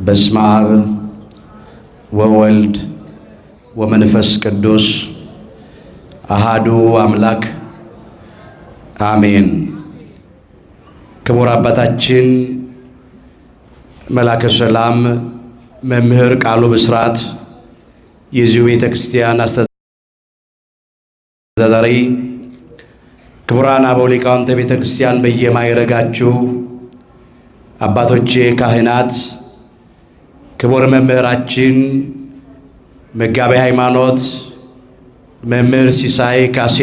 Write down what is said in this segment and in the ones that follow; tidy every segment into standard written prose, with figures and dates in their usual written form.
በስመ አብ ወወልድ ወመንፈስ ቅዱስ አሃዱ አምላክ አሜን። ክቡር አባታችን መላከ ሰላም መምህር ቃሉ ብስራት የዚሁ ቤተክርስቲያን አስተዳዳሪ፣ ክቡራን አበው ሊቃውንተ ቤተክርስቲያን በየማይረጋችሁ አባቶቼ ካህናት፣ ክቡር መምህራችን መጋቤ ሃይማኖት መምህር ሲሳይ ካሴ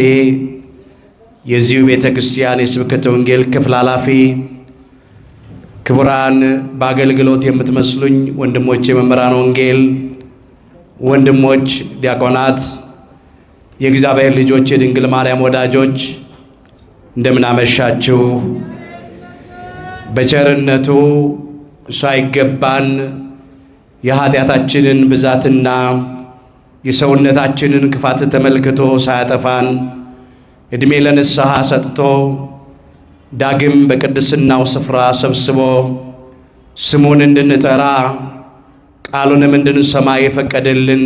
የዚሁ ቤተክርስቲያን የስብከተ ወንጌል ክፍል ኃላፊ፣ ክቡራን በአገልግሎት የምትመስሉኝ ወንድሞቼ መምህራን ወንጌል፣ ወንድሞች ዲያቆናት፣ የእግዚአብሔር ልጆች፣ የድንግል ማርያም ወዳጆች እንደምን አመሻችሁ። በቸርነቱ ሳይገባን የኃጢአታችንን ብዛትና የሰውነታችንን ክፋት ተመልክቶ ሳያጠፋን ዕድሜ ለንስሐ ሰጥቶ ዳግም በቅድስናው ስፍራ ሰብስቦ ስሙን እንድንጠራ ቃሉንም እንድንሰማ የፈቀደልን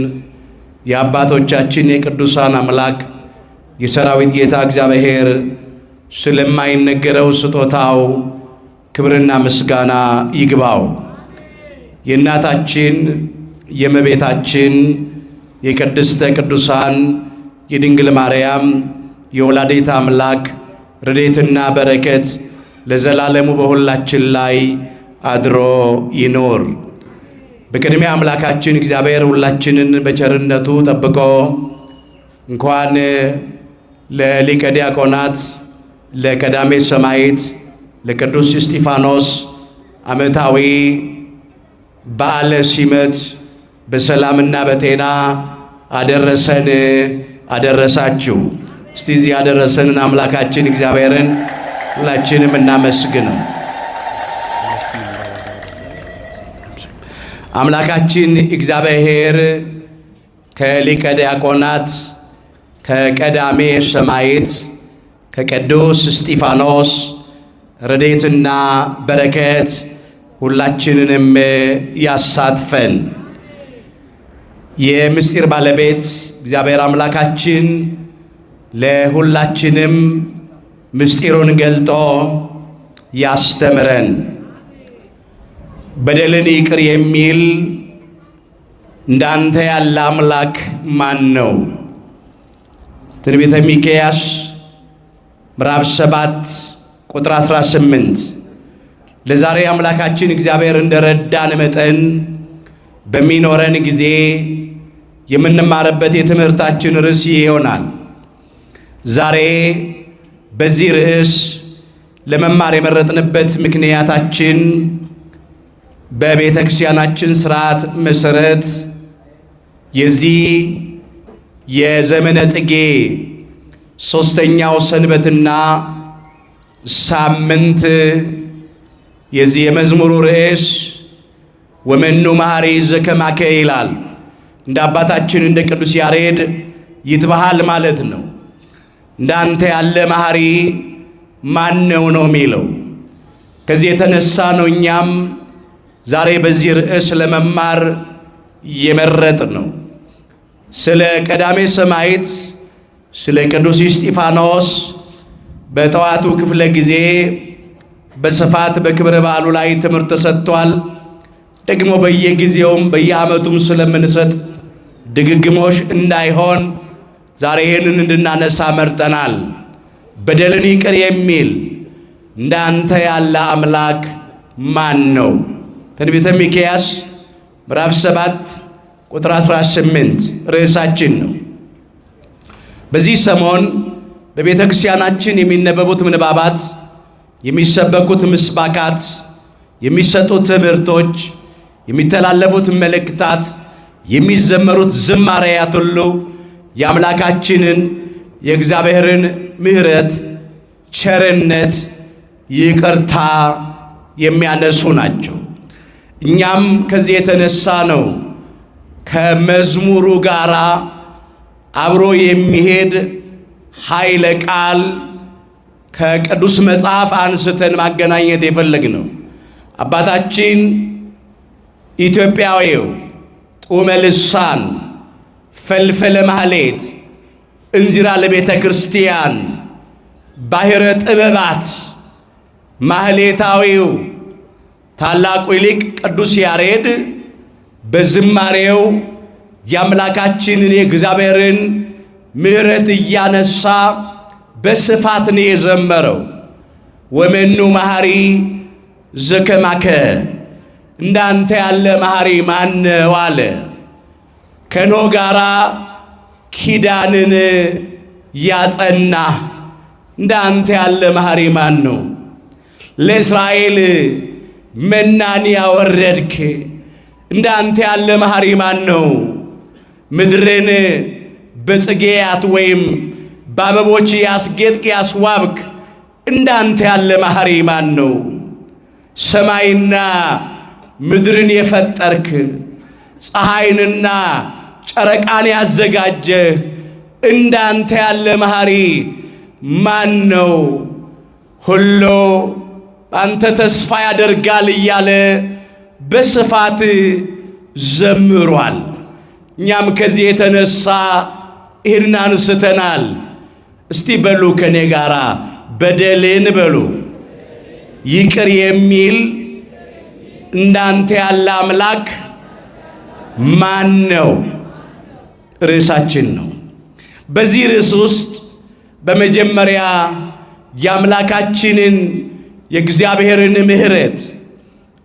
የአባቶቻችን የቅዱሳን አምላክ የሰራዊት ጌታ እግዚአብሔር ስለማይነገረው ስጦታው ክብርና ምስጋና ይግባው። የእናታችን የእመቤታችን የቅድስተ ቅዱሳን የድንግል ማርያም የወላዲተ አምላክ ረድኤትና በረከት ለዘላለሙ በሁላችን ላይ አድሮ ይኖር። በቅድሚያ አምላካችን እግዚአብሔር ሁላችንን በቸርነቱ ጠብቆ እንኳን ለሊቀ ዲያቆናት ለቀዳሜ ሰማዕት ለቅዱስ እስጢፋኖስ ዓመታዊ በዓለ ሲመት በሰላምና በጤና አደረሰን አደረሳችሁ። እስቲ እዚህ ያደረሰንን አምላካችን እግዚአብሔርን ሁላችንም እናመስግነው። አምላካችን እግዚአብሔር ከሊቀ ዲያቆናት ከቀዳሜ ሰማዕት ከቅዱስ እስጢፋኖስ ረድኤትና በረከት ሁላችንንም ያሳትፈን። የምስጢር ባለቤት እግዚአብሔር አምላካችን ለሁላችንም ምስጢሩን ገልጦ ያስተምረን። በደልን ይቅር የሚል እንዳንተ ያለ አምላክ ማን ነው? ትንቢተ ሚክያስ ምዕራፍ 7 ቁጥር 18። ለዛሬ አምላካችን እግዚአብሔር እንደረዳን መጠን በሚኖረን ጊዜ የምንማርበት የትምህርታችን ርዕስ ይሆናል። ዛሬ በዚህ ርዕስ ለመማር የመረጥንበት ምክንያታችን በቤተ ክርስቲያናችን ሥርዓት መሠረት የዚህ የዘመነ ጽጌ ሦስተኛው ሰንበትና ሳምንት የዚህ የመዝሙሩ ርዕስ ወመኑ መሐሪ ዘከማከ ይላል። እንደ አባታችን እንደ ቅዱስ ያሬድ ይትበሃል ማለት ነው። እንዳንተ ያለ መሐሪ ማን ነው የሚለው። ከዚህ የተነሳ ነው እኛም ዛሬ በዚህ ርዕስ ለመማር የመረጥ ነው። ስለ ቀዳሜ ሰማዕት ስለ ቅዱስ እስጢፋኖስ በጠዋቱ ክፍለ ጊዜ በስፋት በክብረ በዓሉ ላይ ትምህርት ተሰጥቷል። ደግሞ በየጊዜውም በየዓመቱም ስለምንሰጥ ድግግሞሽ እንዳይሆን ዛሬ ይህንን እንድናነሳ መርጠናል። በደልን ይቅር የሚል እንዳንተ ያለ አምላክ ማን ነው? ትንቢተ ሚክያስ ምዕራፍ 7 ቁጥር 18 ርዕሳችን ነው። በዚህ ሰሞን በቤተ ክርስቲያናችን የሚነበቡት ምንባባት፣ የሚሰበኩት ምስባካት፣ የሚሰጡት ትምህርቶች፣ የሚተላለፉት መልእክታት፣ የሚዘመሩት ዝማሬያት ሁሉ የአምላካችንን የእግዚአብሔርን ምሕረት፣ ቸርነት፣ ይቅርታ የሚያነሱ ናቸው። እኛም ከዚህ የተነሳ ነው ከመዝሙሩ ጋር አብሮ የሚሄድ ኃይለ ቃል ከቅዱስ መጽሐፍ አንስተን ማገናኘት የፈለግነው። አባታችን ኢትዮጵያዊው ጡመ ልሳን ፈልፈለ ማህሌት እንዚራ ለቤተ ክርስቲያን ባሕረ ጥበባት ማህሌታዊው ታላቁ ሊቅ ቅዱስ ያሬድ በዝማሬው የአምላካችንን የእግዚአብሔርን ምሕረት እያነሳ በስፋት ነው የዘመረው። ወመኑ መሐሪ ዘከማከ እንዳንተ ያለ መሐሪ ማን ነው አለ። ከኖህ ጋራ ኪዳንን ያጸና እንዳንተ ያለ መሐሪ ማን ነው? ለእስራኤል መናን ያወረድክ እንዳንተ ያለ መሐሪ ማን ነው? ምድርን በጽጌያት ወይም በአበቦች ያስጌጥክ ያስዋብክ እንዳንተ ያለ መሐሪ ማን ነው? ሰማይና ምድርን የፈጠርክ ፀሐይንና ጨረቃን ያዘጋጀህ እንዳንተ ያለ መሐሪ ማን ነው? ሁሉ አንተ ተስፋ ያደርጋል እያለ በስፋት ዘምሯል። እኛም ከዚህ የተነሳ ይህንን አንስተናል። እስቲ በሉ ከኔ ጋራ በደልን በሉ ይቅር የሚል እንዳንተ ያለ አምላክ ማን ነው? ርዕሳችን ነው። በዚህ ርዕስ ውስጥ በመጀመሪያ የአምላካችንን የእግዚአብሔርን ምሕረት፣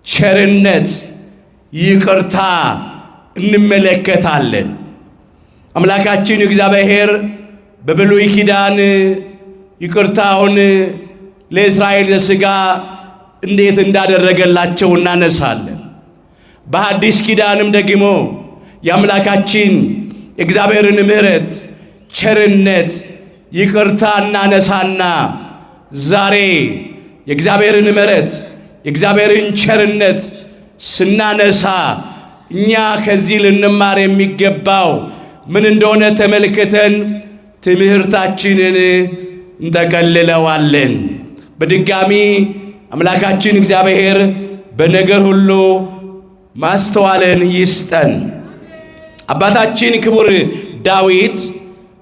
ቸርነት፣ ይቅርታ እንመለከታለን። አምላካችን እግዚአብሔር በብሉይ ኪዳን ይቅርታውን ለእስራኤል ዘሥጋ እንዴት እንዳደረገላቸው እናነሳለን። በሐዲስ ኪዳንም ደግሞ የአምላካችን የእግዚአብሔርን ምሕረት፣ ቸርነት፣ ይቅርታ እናነሳና ዛሬ የእግዚአብሔርን ምሕረት የእግዚአብሔርን ቸርነት ስናነሳ እኛ ከዚህ ልንማር የሚገባው ምን እንደሆነ ተመልክተን ትምህርታችንን እንጠቀልለዋለን። በድጋሚ አምላካችን እግዚአብሔር በነገር ሁሉ ማስተዋልን ይስጠን። አባታችን ክቡር ዳዊት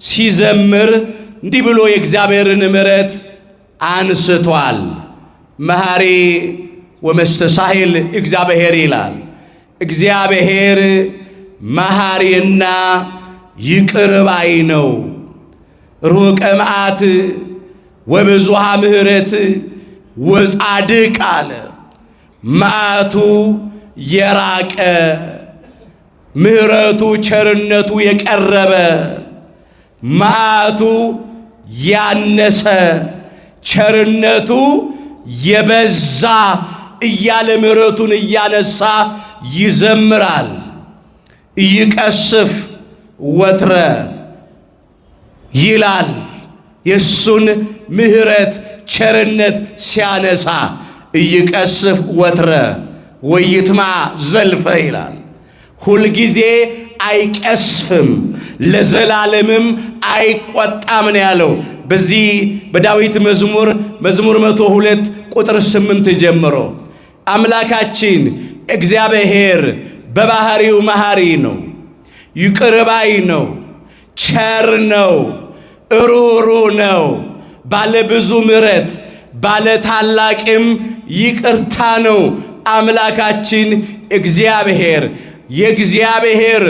ሲዘምር እንዲህ ብሎ የእግዚአብሔርን ምሕረት አንስቷል። መሐሪ ወመስተሳሂል እግዚአብሔር ይላል። እግዚአብሔር መሐሪና ይቅር ባይ ነው። ሩቀ መዓት ወብዙኃ ምሕረት ወጻድቅ አለ። መዓቱ የራቀ ምሕረቱ ቸርነቱ የቀረበ መዓቱ ያነሰ ቸርነቱ የበዛ እያለ ምሕረቱን እያነሳ ይዘምራል። ይቀስፍ ወትረ ይላል። የሱን ምሕረት ቸርነት ሲያነሳ ይቀስፍ ወትረ ወይትማ ዘልፈ ይላል። ሁልጊዜ አይቀስፍም ለዘላለምም አይቆጣም ነው ያለው። በዚህ በዳዊት መዝሙር 102 ቁጥር 8 ጀምሮ አምላካችን እግዚአብሔር በባህሪው መሐሪ ነው፣ ይቅር ባይ ነው፣ ቸር ነው፣ ሩሩ ነው፣ ባለ ብዙ ምሕረት ባለ ታላቅም ይቅርታ ነው። አምላካችን እግዚአብሔር የእግዚአብሔር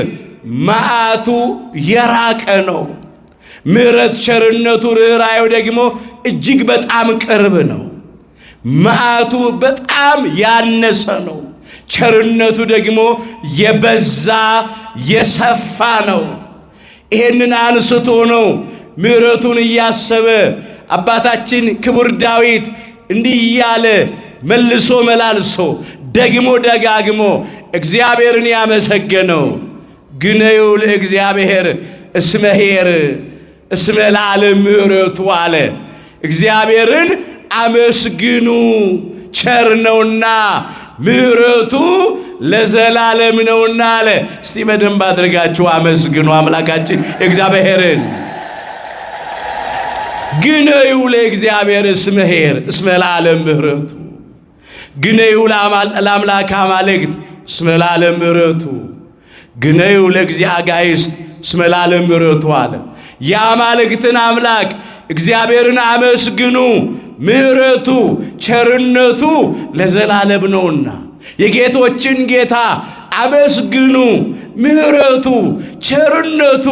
መዓቱ የራቀ ነው። ምሕረት ቸርነቱ ርኅራኄው ደግሞ እጅግ በጣም ቅርብ ነው። መዓቱ በጣም ያነሰ ነው። ቸርነቱ ደግሞ የበዛ የሰፋ ነው። ይሄንን አንስቶ ነው ምሕረቱን እያሰበ አባታችን ክቡር ዳዊት እንዲህ እያለ መልሶ መላልሶ ደግሞ ደጋግሞ እግዚአብሔርን ያመሰገነው። ግነዩ ለእግዚአብሔር እስመ ኄር እስመ ለዓለም ምሕረቱ አለ። እግዚአብሔርን አመስግኑ ቸር ነውና ምሕረቱ ለዘላለም ነውና አለ። እስቲ በደንብ አድርጋችሁ አመስግኑ አምላካችን እግዚአብሔርን። ግነዩ ለእግዚአብሔር እስመ ኄር እስመ ለዓለም ምሕረቱ ግነዩ ለአምላክ አማልክት እስመ ለዓለም ምሕረቱ ግነዩ ለእግዚአ አጋዕዝት እስመ ለዓለም ምሕረቱ አለ። የአማልክትን አምላክ እግዚአብሔርን አመስግኑ፣ ምሕረቱ ቸርነቱ ለዘላለም ነውና። የጌቶችን ጌታ አመስግኑ፣ ምሕረቱ ቸርነቱ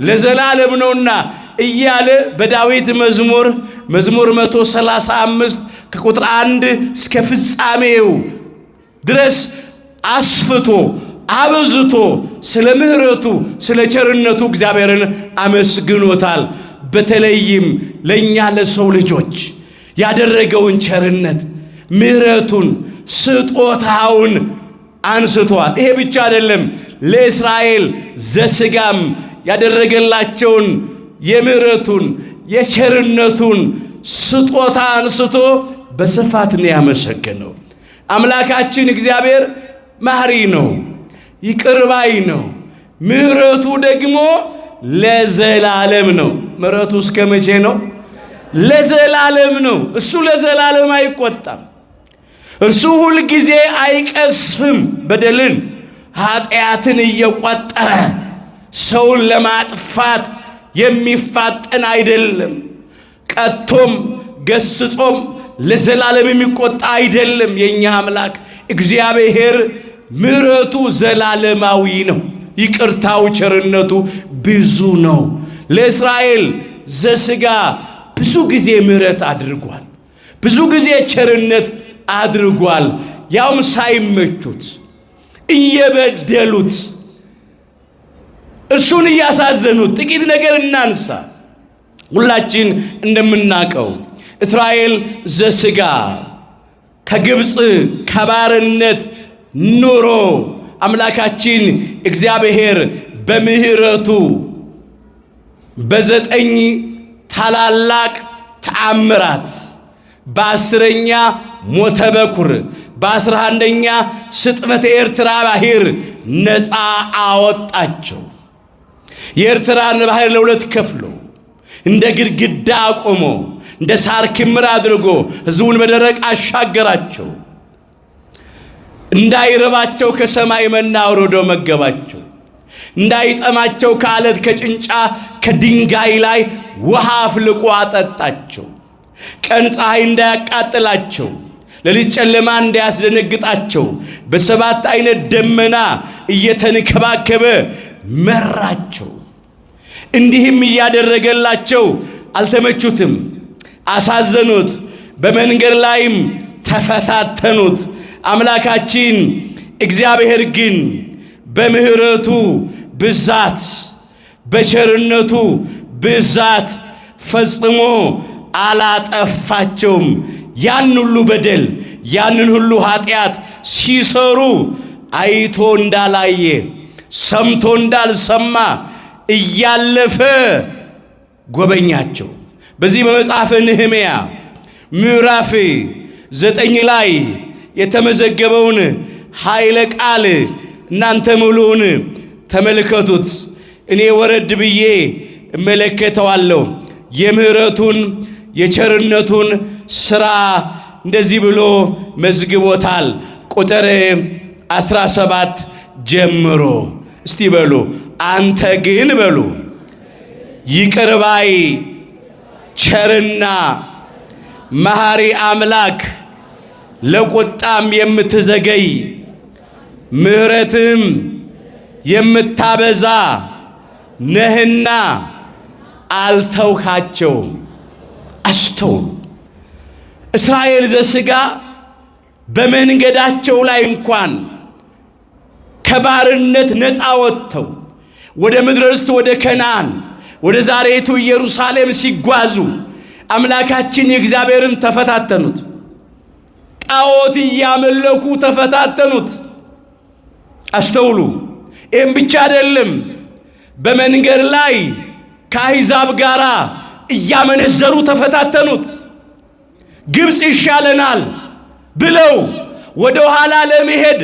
ለዘላለም ነውና እያለ በዳዊት መዝሙር 135 ከቁጥር 1 እስከ ፍጻሜው ድረስ አስፍቶ አበዝቶ ስለ ምሕረቱ ስለ ቸርነቱ እግዚአብሔርን አመስግኖታል። በተለይም ለኛ ለሰው ልጆች ያደረገውን ቸርነት ምሕረቱን ስጦታውን አንስቷል። ይሄ ብቻ አይደለም፣ ለእስራኤል ዘሥጋም ያደረገላቸውን የምሕረቱን የቸርነቱን ስጦታ አንስቶ በስፋት ነው ያመሰገነው። አምላካችን እግዚአብሔር መሐሪ ነው፣ ይቅር ባይ ነው። ምሕረቱ ደግሞ ለዘላለም ነው። ምሕረቱ እስከ መቼ ነው? ለዘላለም ነው። እሱ ለዘላለም አይቆጣም። እርሱ ሁል ጊዜ አይቀስፍም። በደልን ኃጢአትን እየቆጠረ ሰውን ለማጥፋት የሚፋጠን አይደለም። ቀጥቶም ገስጾም ለዘላለም የሚቆጣ አይደለም። የኛ አምላክ እግዚአብሔር ምሕረቱ ዘላለማዊ ነው። ይቅርታው ቸርነቱ ብዙ ነው። ለእስራኤል ዘሥጋ ብዙ ጊዜ ምሕረት አድርጓል። ብዙ ጊዜ ቸርነት አድርጓል። ያውም ሳይመቹት እየበደሉት እርሱን እያሳዘኑት። ጥቂት ነገር እናንሳ። ሁላችን እንደምናውቀው እስራኤል ዘሥጋ ከግብፅ ከባርነት ኑሮ አምላካችን እግዚአብሔር በምሕረቱ በ9 ታላላቅ ተአምራት በ10ኛ ሞተ በኩር በ11ኛ ስጥመተ ኤርትራ ባህር ነፃ አወጣቸው። የኤርትራን ባህር ለሁለት ከፍሎ እንደ ግድግዳ አቆሞ እንደ ሳር ክምር አድርጎ ሕዝቡን በደረቅ አሻገራቸው። እንዳይረባቸው ከሰማይ መና አውርዶ መገባቸው። እንዳይጠማቸው ከአለት ከጭንጫ ከድንጋይ ላይ ውሃ አፍልቆ አጠጣቸው። ቀን ፀሐይ እንዳያቃጥላቸው ሌሊት ጨለማ እንዳያስደነግጣቸው በ7 አይነት ደመና እየተንከባከበ መራቸው። እንዲህም እያደረገላቸው አልተመቹትም፣ አሳዘኑት። በመንገድ ላይም ተፈታተኑት። አምላካችን እግዚአብሔር ግን በምሕረቱ ብዛት በቸርነቱ ብዛት ፈጽሞ አላጠፋቸውም። ያን ሁሉ በደል ያንን ሁሉ ኃጢአት ሲሰሩ አይቶ እንዳላየ ሰምቶ እንዳልሰማ እያለፈ ጎበኛቸው። በዚህ በመጽሐፈ ነህምያ ምዕራፍ 9 ላይ የተመዘገበውን ኃይለ ቃል እናንተ ሙሉውን ተመልከቱት። እኔ ወረድ ብዬ እመለከተዋለሁ። የምሕረቱን የቸርነቱን ሥራ እንደዚህ ብሎ መዝግቦታል። ቁጥር 17 ጀምሮ እስቲ በሉ አንተ ግን በሉ ይቅር ባይ ቸርና መሐሪ አምላክ ለቁጣም የምትዘገይ ምሕረትም የምታበዛ ነህና አልተውካቸውም። አስተውሉ። እስራኤል ዘሥጋ በመንገዳቸው ላይ እንኳን ከባርነት ነፃ ወጥተው ወደ ምድረ ርስት ወደ ከነዓን ወደ ዛሬቱ ኢየሩሳሌም ሲጓዙ አምላካችን የእግዚአብሔርን ተፈታተኑት። ጣዖት እያመለኩ ተፈታተኑት። አስተውሉ። ይህም ብቻ አይደለም። በመንገድ ላይ ከአሕዛብ ጋር እያመነዘሩ ተፈታተኑት። ግብፅ ይሻለናል ብለው ወደ ኋላ ለመሄድ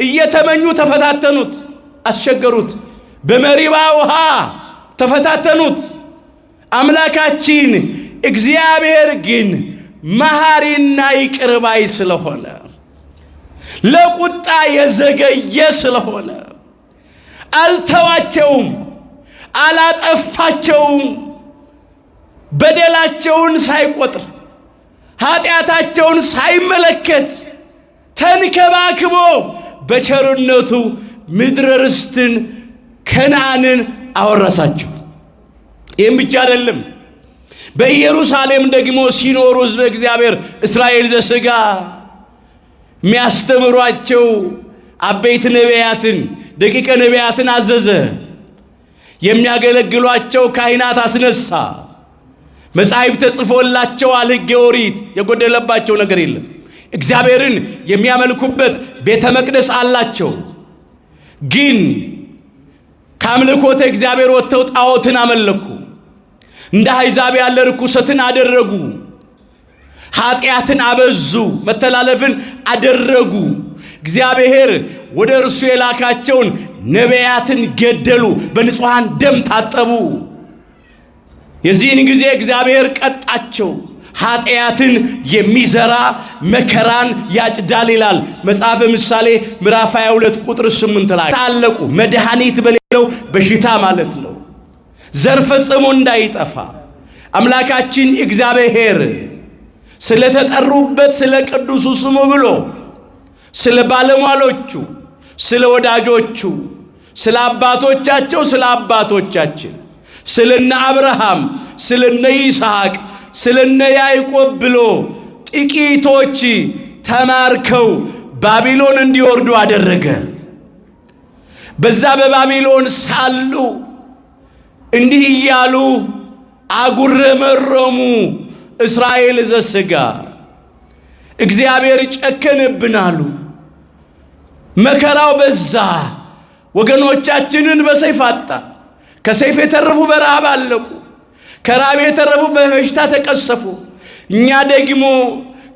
እየተመኙ ተፈታተኑት፣ አስቸገሩት። በመሪባ ውሃ ተፈታተኑት። አምላካችን እግዚአብሔር ግን መሐሪና ይቅር ባይ ስለሆነ ለቁጣ የዘገየ ስለሆነ አልተዋቸውም፣ አላጠፋቸውም። በደላቸውን ሳይቆጥር ኃጢአታቸውን ሳይመለከት ተንከባክቦ በቸርነቱ ምድረ ርስትን ከነዓንን አወረሳቸው። ይህም ብቻ አይደለም። በኢየሩሳሌም ደግሞ ሲኖሩ ሕዝበ እግዚአብሔር እስራኤል ዘሥጋ የሚያስተምሯቸው አበይት ነቢያትን ደቂቀ ነቢያትን አዘዘ። የሚያገለግሏቸው ካህናት አስነሳ። መጻሕፍት ተጽፎላቸዋል። ሕገ ኦሪት የጎደለባቸው ነገር የለም። እግዚአብሔርን የሚያመልኩበት ቤተ መቅደስ አላቸው። ግን ከአምልኮተ እግዚአብሔር ወጥተው ጣዖትን አመለኩ። እንደ አሕዛብ ያለ ርኩሰትን አደረጉ። ኃጢአትን አበዙ፣ መተላለፍን አደረጉ። እግዚአብሔር ወደ እርሱ የላካቸውን ነቢያትን ገደሉ፣ በንጹሐን ደም ታጠቡ። የዚህን ጊዜ እግዚአብሔር ቀጣቸው። ኃጢአትን የሚዘራ መከራን ያጭዳል ይላል መጽሐፈ ምሳሌ ምዕራፍ 22 ቁጥር 8 ላይ። ታለቁ መድኃኒት በሌለው በሽታ ማለት ነው። ዘር ፈጽሞ እንዳይጠፋ አምላካችን እግዚአብሔር ስለተጠሩበት ስለ ቅዱሱ ስሙ ብሎ ስለ ባለሟሎቹ፣ ስለ ወዳጆቹ፣ ስለ አባቶቻቸው፣ ስለ አባቶቻችን፣ ስለነ አብርሃም፣ ስለነ ይስሐቅ፣ ስለነ ያዕቆብ ብሎ ጥቂቶች ተማርከው ባቢሎን እንዲወርዱ አደረገ። በዛ በባቢሎን ሳሉ እንዲህ እያሉ አጉረመረሙ። እስራኤል ዘሥጋ እግዚአብሔር ጨከነብናሉ። መከራው በዛ። ወገኖቻችንን በሰይፍ አጣን። ከሰይፍ የተረፉ በረሃብ አለቁ። ከራብ የተረፉ በበሽታ ተቀሰፉ። እኛ ደግሞ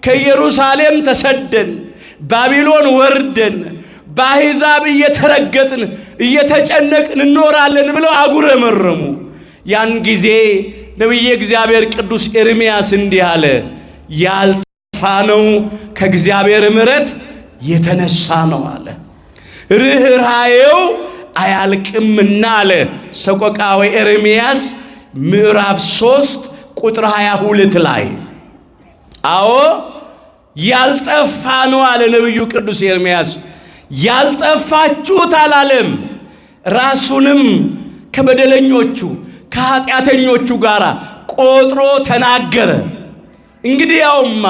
ከኢየሩሳሌም ተሰደን ባቢሎን ወርደን በአሕዛብ እየተረገጥን እየተጨነቅን እንኖራለን ብለው አጉረመረሙ። ያን ጊዜ ነቢየ እግዚአብሔር ቅዱስ ኤርምያስ እንዲህ አለ፣ ያልጠፋነው ከእግዚአብሔር ምሕረት የተነሳ ነው አለ። ርኅራኄው አያልቅምና አለ። ሰቆቃወ ኤርምያስ ምዕራፍ 3 ቁጥር 22 ላይ። አዎ ያልጠፋ ነው አለ ነቢዩ ቅዱስ ኤርምያስ። ያልጠፋችሁት አላለም። ራሱንም ከበደለኞቹ ከኃጢአተኞቹ ጋር ቆጥሮ ተናገረ። እንግዲህ ያውማ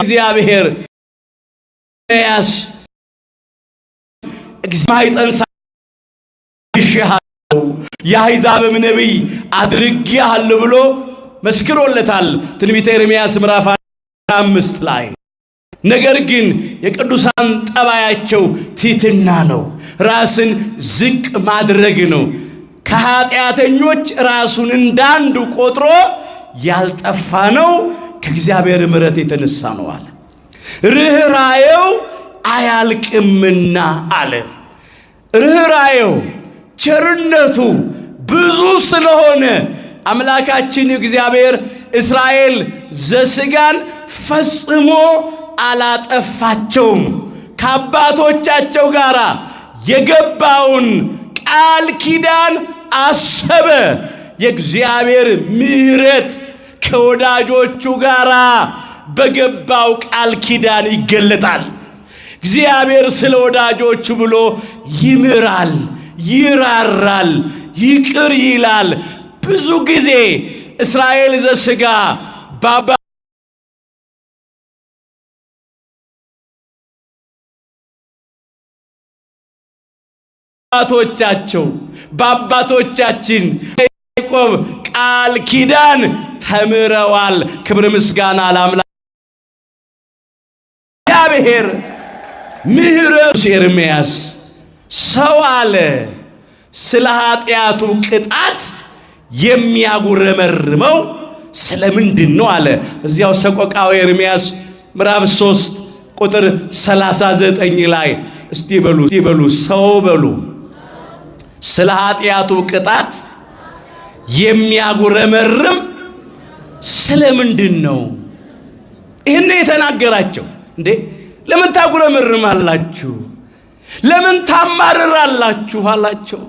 እግዚአብሔር ኤርምያስ ማኅፀን ሳይሽሃለው የአሕዛብም ነቢይ አድርጌሃለሁ ብሎ መስክሮለታል ትንቢተ ኤርምያስ ምዕራፍ 5 ላይ። ነገር ግን የቅዱሳን ጠባያቸው ትሕትና ነው፣ ራስን ዝቅ ማድረግ ነው። ከኃጢአተኞች ራሱን እንዳንዱ ቆጥሮ ያልጠፋ ነው ከእግዚአብሔር ምሕረት የተነሳ ነው አለ። ርኅራኄው አያልቅምና አለ። ርኅራኄው ቸርነቱ ብዙ ስለሆነ አምላካችን እግዚአብሔር እስራኤል ዘሥጋን ፈጽሞ አላጠፋቸውም። ከአባቶቻቸው ጋር የገባውን ቃል ኪዳን አሰበ። የእግዚአብሔር ምሕረት ከወዳጆቹ ጋር በገባው ቃል ኪዳን ይገለጣል። እግዚአብሔር ስለ ወዳጆቹ ብሎ ይምራል፣ ይራራል፣ ይቅር ይላል። ብዙ ጊዜ እስራኤል ዘሥጋ በአባቶቻችን ያዕቆብ ቃል ኪዳን ተምረዋል። ክብር ምስጋና ለአምላክ እግዚአብሔር። ምሕረቱ ኤርምያስ ሰው አለ ስለ ኃጢአቱ ቅጣት የሚያጉረመርመው ስለምንድን ነው አለ። እዚያው ሰቆቃወ ኤርምያስ ምዕራፍ 3 ቁጥር 39 ላይ እስቲ በሉ ሰው በሉ ስለ ኃጢአቱ ቅጣት የሚያጉረመርም ስለምንድን ነው? ይህን የተናገራቸው እንዴ ለምን ታጉረመርማላችሁ? ለምን ታማርራላችሁ አላቸው።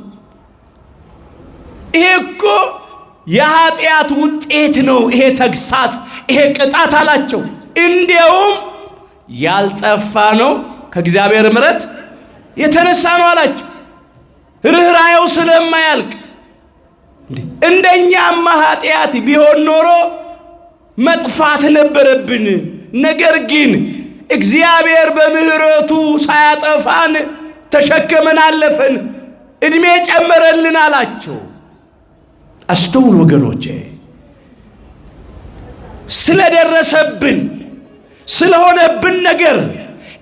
ይሄ እኮ የኃጢአት ውጤት ነው፣ ይሄ ተግሳጽ፣ ይሄ ቅጣት አላቸው። እንዲያውም ያልጠፋ ነው ከእግዚአብሔር ምሕረት የተነሳ ነው አላቸው። ርኅራኄው ስለማያልቅ እንደኛማ ኃጢአት ቢሆን ኖሮ መጥፋት ነበረብን። ነገር ግን እግዚአብሔር በምሕረቱ ሳያጠፋን ተሸከመን አለፈን፣ ዕድሜ ጨመረልን አላቸው። አስተውሉ ወገኖቼ፣ ስለደረሰብን ስለሆነብን ነገር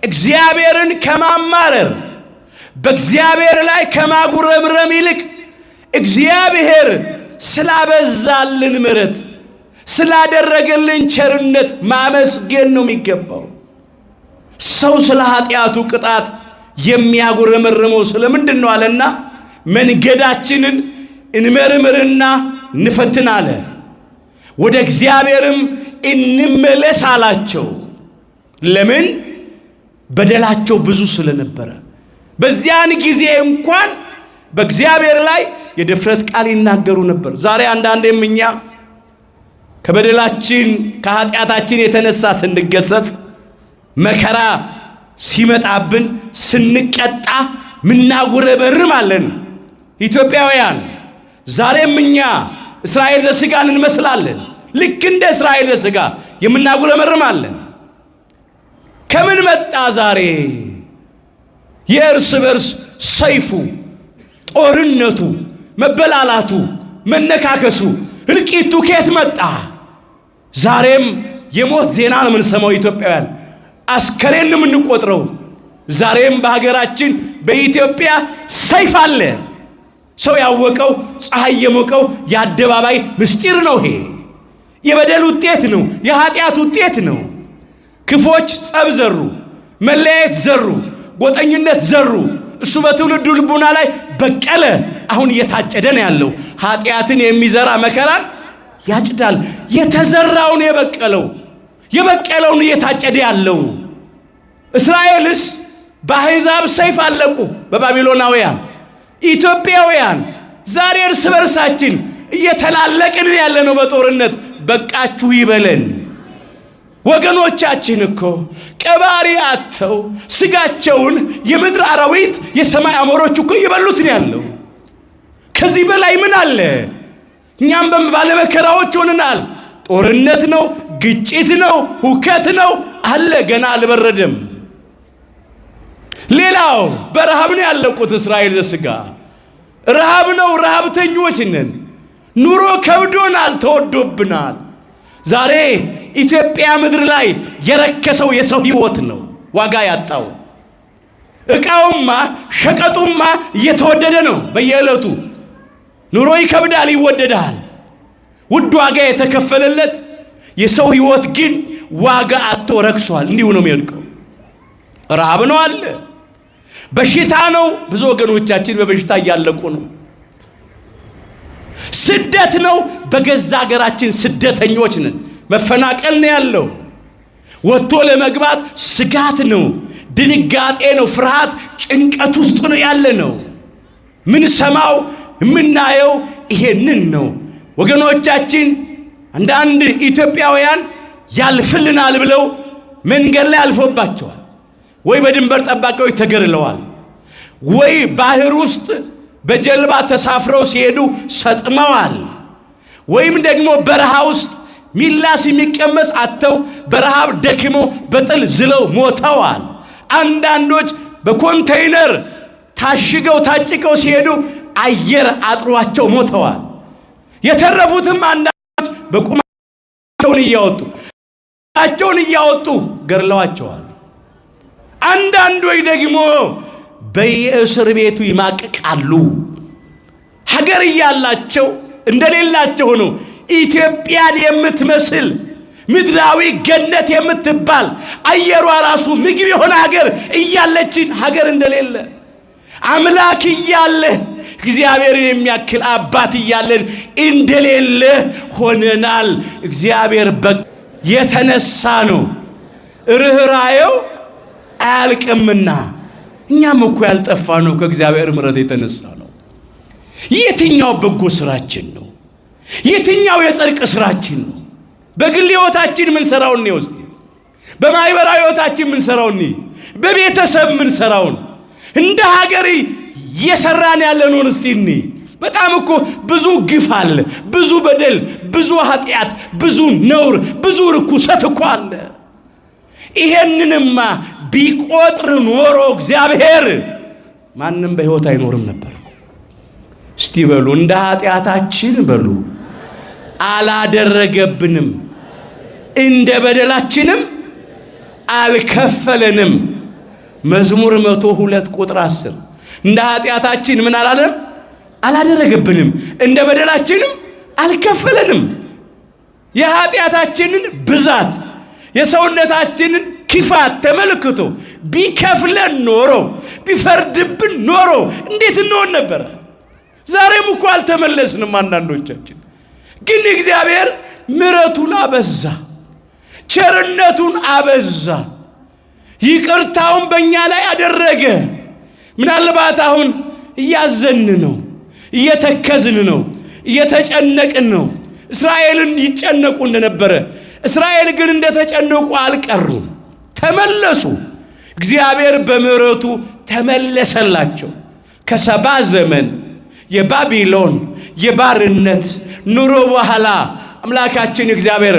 እግዚአብሔርን ከማማረር በእግዚአብሔር ላይ ከማጉረምረም ይልቅ እግዚአብሔር ስላበዛልን ምሕረት ስላደረገልን ቸርነት ማመስገን ነው የሚገባው። ሰው ስለ ኃጢአቱ ቅጣት የሚያጉረመርመው ስለምንድን ነው አለና መንገዳችንን እንመርምርና እንፈትን አለ። ወደ እግዚአብሔርም እንመለስ አላቸው። ለምን? በደላቸው ብዙ ስለነበረ። በዚያን ጊዜ እንኳን በእግዚአብሔር ላይ የድፍረት ቃል ይናገሩ ነበር። ዛሬ አንዳንዴም እኛ ከበደላችን ከኃጢአታችን የተነሳ ስንገሰጽ፣ መከራ ሲመጣብን፣ ስንቀጣ ምናጉረመርም አለን። ኢትዮጵያውያን ዛሬም እኛ እስራኤል ዘሥጋን እንመስላለን። ልክ እንደ እስራኤል ዘሥጋ የምናጉረመርም አለን። ከምን መጣ ዛሬ የእርስ በርስ ሰይፉ፣ ጦርነቱ፣ መበላላቱ፣ መነካከሱ፣ እልቂቱ ከየት መጣ? ዛሬም የሞት ዜና ነው የምንሰማው። ኢትዮጵያውያን አስከሬን ነው የምንቆጥረው። ዛሬም በሀገራችን በኢትዮጵያ ሰይፍ አለ። ሰው ያወቀው ፀሐይ የሞቀው የአደባባይ ምስጢር ነው። ይሄ የበደል ውጤት ነው፣ የኃጢአት ውጤት ነው። ክፎች ጸብ ዘሩ፣ መለያየት ዘሩ፣ ጎጠኝነት ዘሩ። እሱ በትውልዱ ልቡና ላይ በቀለ። አሁን እየታጨደ ነው ያለው። ኃጢአትን የሚዘራ መከራን ያጭዳል። የተዘራውን የበቀለውን እየታጨደ ያለው። እስራኤልስ በአሕዛብ ሰይፍ አለቁ፣ በባቢሎናውያን። ኢትዮጵያውያን ዛሬ እርስ በርሳችን እየተላለቅን ያለ ነው በጦርነት። በቃችሁ ይበለን። ወገኖቻችን እኮ ቀባሪ አጥተው ስጋቸውን የምድር አራዊት የሰማይ አሞሮች እኮ እየበሉት ነው ያለው። ከዚህ በላይ ምን አለ? እኛም ባለመከራዎች ሆነናል። ጦርነት ነው፣ ግጭት ነው፣ ሁከት ነው አለ። ገና አልበረደም። ሌላው በረሃብ ነው ያለቁት እስራኤል ዘሥጋ። ረሃብ ነው፣ ረሃብተኞች ነን። ኑሮ ከብዶናል፣ ተወዶብናል። ዛሬ ኢትዮጵያ ምድር ላይ የረከሰው የሰው ሕይወት ነው ዋጋ ያጣው። ዕቃውማ ሸቀጡማ እየተወደደ ነው በየዕለቱ። ኑሮ ይከብዳል፣ ይወደዳል። ውድ ዋጋ የተከፈለለት የሰው ሕይወት ግን ዋጋ አጥቶ ረክሷል። እንዲሁ ነው የሚወድቀው። ረሃብ ነው አለ፣ በሽታ ነው። ብዙ ወገኖቻችን በበሽታ እያለቁ ነው። ስደት ነው። በገዛ ሀገራችን ስደተኞች ነን። መፈናቀል ነው ያለው። ወጥቶ ለመግባት ስጋት ነው፣ ድንጋጤ ነው፣ ፍርሃት፣ ጭንቀት ውስጥ ነው ያለ ነው። ምን ሰማው የምናየው ይሄንን ነው ወገኖቻችን። አንዳንድ ኢትዮጵያውያን ያልፍልናል ብለው መንገድ ላይ አልፎባቸዋል። ወይ በድንበር ጠባቂዎች ተገድለዋል፣ ወይ ባህር ውስጥ በጀልባ ተሳፍረው ሲሄዱ ሰጥመዋል፣ ወይም ደግሞ በረሃ ውስጥ ሚላስ የሚቀመስ አጥተው በረሃብ ደክመው በጥል ዝለው ሞተዋል። አንዳንዶች በኮንቴይነር ታሽገው ታጭቀው ሲሄዱ አየር አጥሯቸው ሞተዋል። የተረፉትም አንዳንዶች በቁማቸውን እያወጡ ገድለዋቸዋል። አንዳንዶች ደግሞ በየእስር ቤቱ ይማቅቃሉ። ሀገር እያላቸው እንደሌላቸው ሆነው ኢትዮጵያን የምትመስል ምድራዊ ገነት የምትባል አየሯ ራሱ ምግብ የሆነ ሀገር እያለችን ሀገር እንደሌለ አምላክ እያለ እግዚአብሔርን የሚያክል አባት እያለን እንደሌለ ሆነናል። እግዚአብሔር የተነሳ ነው ርኅራኄው አያልቅምና እኛም እኮ ያልጠፋነው ከእግዚአብሔር ምሕረት የተነሳ ነው። የትኛው በጎ ስራችን ነው? የትኛው የጽድቅ ስራችን ነው? በግል ሕይወታችን ምን ሰራውን ነው? እስቲ በማህበራዊ ሕይወታችን ምን ሰራውን ነው? በቤተሰብ ምን ሰራውን? እንደ ሀገር እየሰራን ያለነውን እስቲ እንይ። በጣም እኮ ብዙ ግፍ አለ፣ ብዙ በደል፣ ብዙ ኃጢአት፣ ብዙ ነውር፣ ብዙ ርኩሰት እኮ አለ። ይሄንንማ ቢቆጥር ኖሮ እግዚአብሔር ማንም በሕይወት አይኖርም ነበር። እስቲ በሉ እንደ ኃጢአታችን በሉ አላደረገብንም፣ እንደ በደላችንም አልከፈለንም። መዝሙር 102 ቁጥር 10 እንደ ኃጢአታችን ምን አላለም? አላደረገብንም፣ እንደ በደላችንም አልከፈለንም። የኃጢአታችንን ብዛት የሰውነታችንን ክፋት ተመልክቶ ቢከፍለን ኖሮ ቢፈርድብን ኖሮ እንዴት እንሆን ነበር? ዛሬም እኮ አልተመለስንም አንዳንዶቻችን። ግን እግዚአብሔር ምሕረቱን አበዛ፣ ቸርነቱን አበዛ፣ ይቅርታውን በእኛ ላይ አደረገ። ምናልባት አሁን እያዘን ነው፣ እየተከዝን ነው፣ እየተጨነቅን ነው። እስራኤልን ይጨነቁ እንደነበረ እስራኤል ግን እንደተጨነቁ አልቀሩም፣ ተመለሱ። እግዚአብሔር በምሕረቱ ተመለሰላቸው። ከሰባ ዘመን የባቢሎን የባርነት ኑሮ በኋላ አምላካችን እግዚአብሔር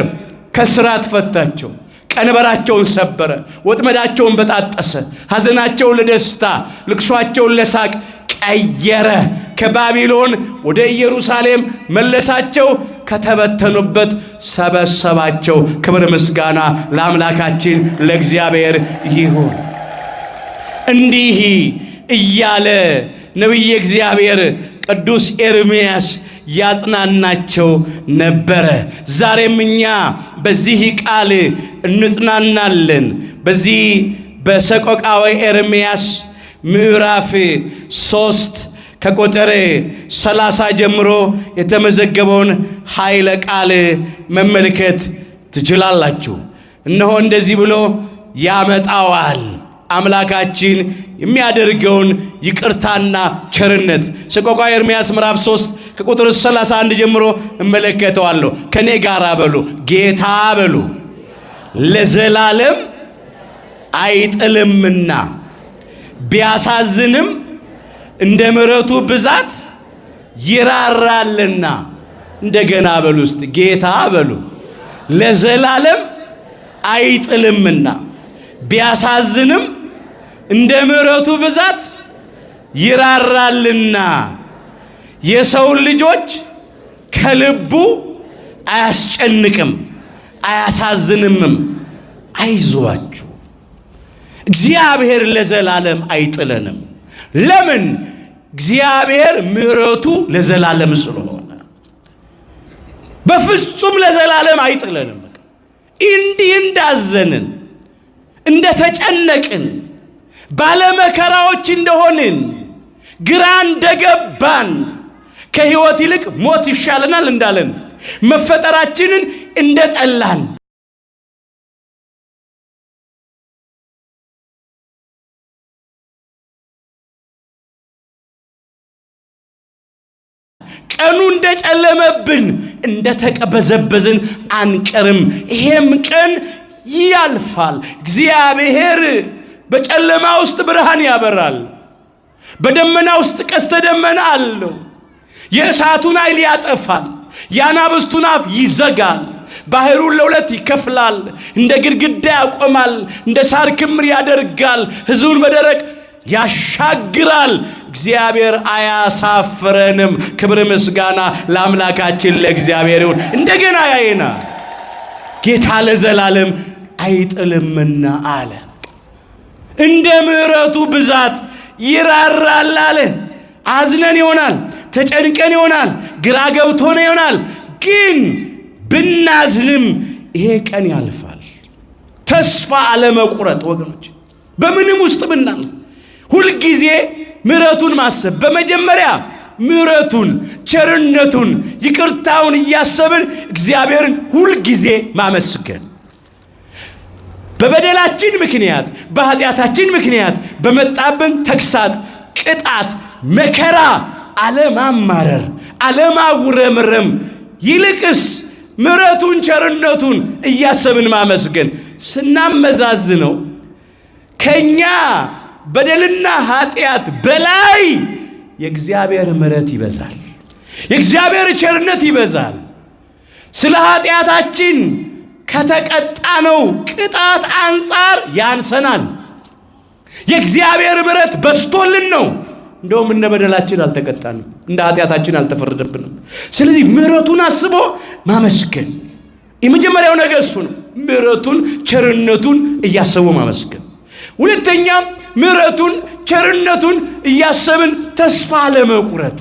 ከስራት ፈታቸው፣ ቀንበራቸውን ሰበረ፣ ወጥመዳቸውን በጣጠሰ፣ ሐዘናቸውን ለደስታ ልቅሷቸውን ለሳቅ ቀየረ። ከባቢሎን ወደ ኢየሩሳሌም መለሳቸው፣ ከተበተኑበት ሰበሰባቸው። ክብር ምስጋና ለአምላካችን ለእግዚአብሔር ይሁን። እንዲህ እያለ ነቢየ እግዚአብሔር ቅዱስ ኤርምያስ ያጽናናቸው ነበረ። ዛሬም እኛ በዚህ ቃል እንጽናናለን። በዚህ በሰቆቃወ ኤርምያስ ምዕራፍ 3 ከቁጥር 30 ጀምሮ የተመዘገበውን ኃይለ ቃል መመልከት ትችላላችሁ። እነሆ እንደዚህ ብሎ ያመጣዋል አምላካችን የሚያደርገውን ይቅርታና ቸርነት። ሰቆቃወ ኤርምያስ ምዕራፍ 3 ከቁጥር 31 ጀምሮ እመለከተዋለሁ። ከኔ ጋር በሉ ጌታ በሉ ለዘላለም አይጥልምና ቢያሳዝንም እንደ ምሕረቱ ብዛት ይራራልና። እንደገና በሉ ውስጥ ጌታ በሉ ለዘላለም አይጥልምና ቢያሳዝንም እንደ ምሕረቱ ብዛት ይራራልና የሰውን ልጆች ከልቡ አያስጨንቅም አያሳዝንምም። አይዟችሁ እግዚአብሔር ለዘላለም አይጥለንም። ለምን? እግዚአብሔር ምሕረቱ ለዘላለም ስለሆነ በፍጹም ለዘላለም አይጥለንም። እንዲህ እንዳዘንን እንደተጨነቅን ባለመከራዎች እንደሆንን ግራ እንደገባን ከሕይወት ይልቅ ሞት ይሻለናል እንዳለን መፈጠራችንን እንደጠላን ቀኑ እንደጨለመብን እንደተቀበዘበዝን አንቀርም። ይሄም ቀን ያልፋል። እግዚአብሔር በጨለማ ውስጥ ብርሃን ያበራል። በደመና ውስጥ ቀስተ ደመና አለው። የእሳቱን ኃይል ያጠፋል። የአናብስቱን አፍ ይዘጋል። ባህሩን ለሁለት ይከፍላል። እንደ ግድግዳ ያቆማል። እንደ ሳር ክምር ያደርጋል። ሕዝቡን በደረቅ ያሻግራል። እግዚአብሔር አያሳፍረንም። ክብር ምስጋና ለአምላካችን ለእግዚአብሔር ይሁን። እንደገና ያየናል። ጌታ ለዘላለም አይጥልምና አለ። እንደ ምሕረቱ ብዛት ይራራል አለ። አዝነን ይሆናል፣ ተጨንቀን ይሆናል፣ ግራ ገብቶን ይሆናል። ግን ብናዝንም ይሄ ቀን ያልፋል። ተስፋ አለመቁረጥ ወገኖች፣ በምንም ውስጥ ብናልፍ ሁልጊዜ ምሕረቱን ማሰብ። በመጀመሪያ ምሕረቱን፣ ቸርነቱን፣ ይቅርታውን እያሰብን እግዚአብሔርን ሁልጊዜ ማመስገን። በበደላችን ምክንያት በኃጢአታችን ምክንያት በመጣብን ተግሳጽ፣ ቅጣት፣ መከራ አለማማረር፣ አለማጉረምረም፣ ይልቅስ ምሕረቱን ቸርነቱን እያሰብን ማመስገን ስናመዛዝነው ከኛ በደልና ኃጢአት በላይ የእግዚአብሔር ምሕረት ይበዛል፣ የእግዚአብሔር ቸርነት ይበዛል። ስለ ኃጢአታችን ከተቀጣነው ቅጣት አንጻር ያንሰናል። የእግዚአብሔር ምሕረት በስቶልን ነው። እንደውም እንደ በደላችን አልተቀጣንም፣ እንደ ኃጢአታችን አልተፈረደብንም። ስለዚህ ምሕረቱን አስቦ ማመስገን የመጀመሪያው ነገር እሱ ነው። ምሕረቱን ቸርነቱን እያሰቡ ማመስገን። ሁለተኛ ምሕረቱን ቸርነቱን እያሰብን ተስፋ ለመቁረጥ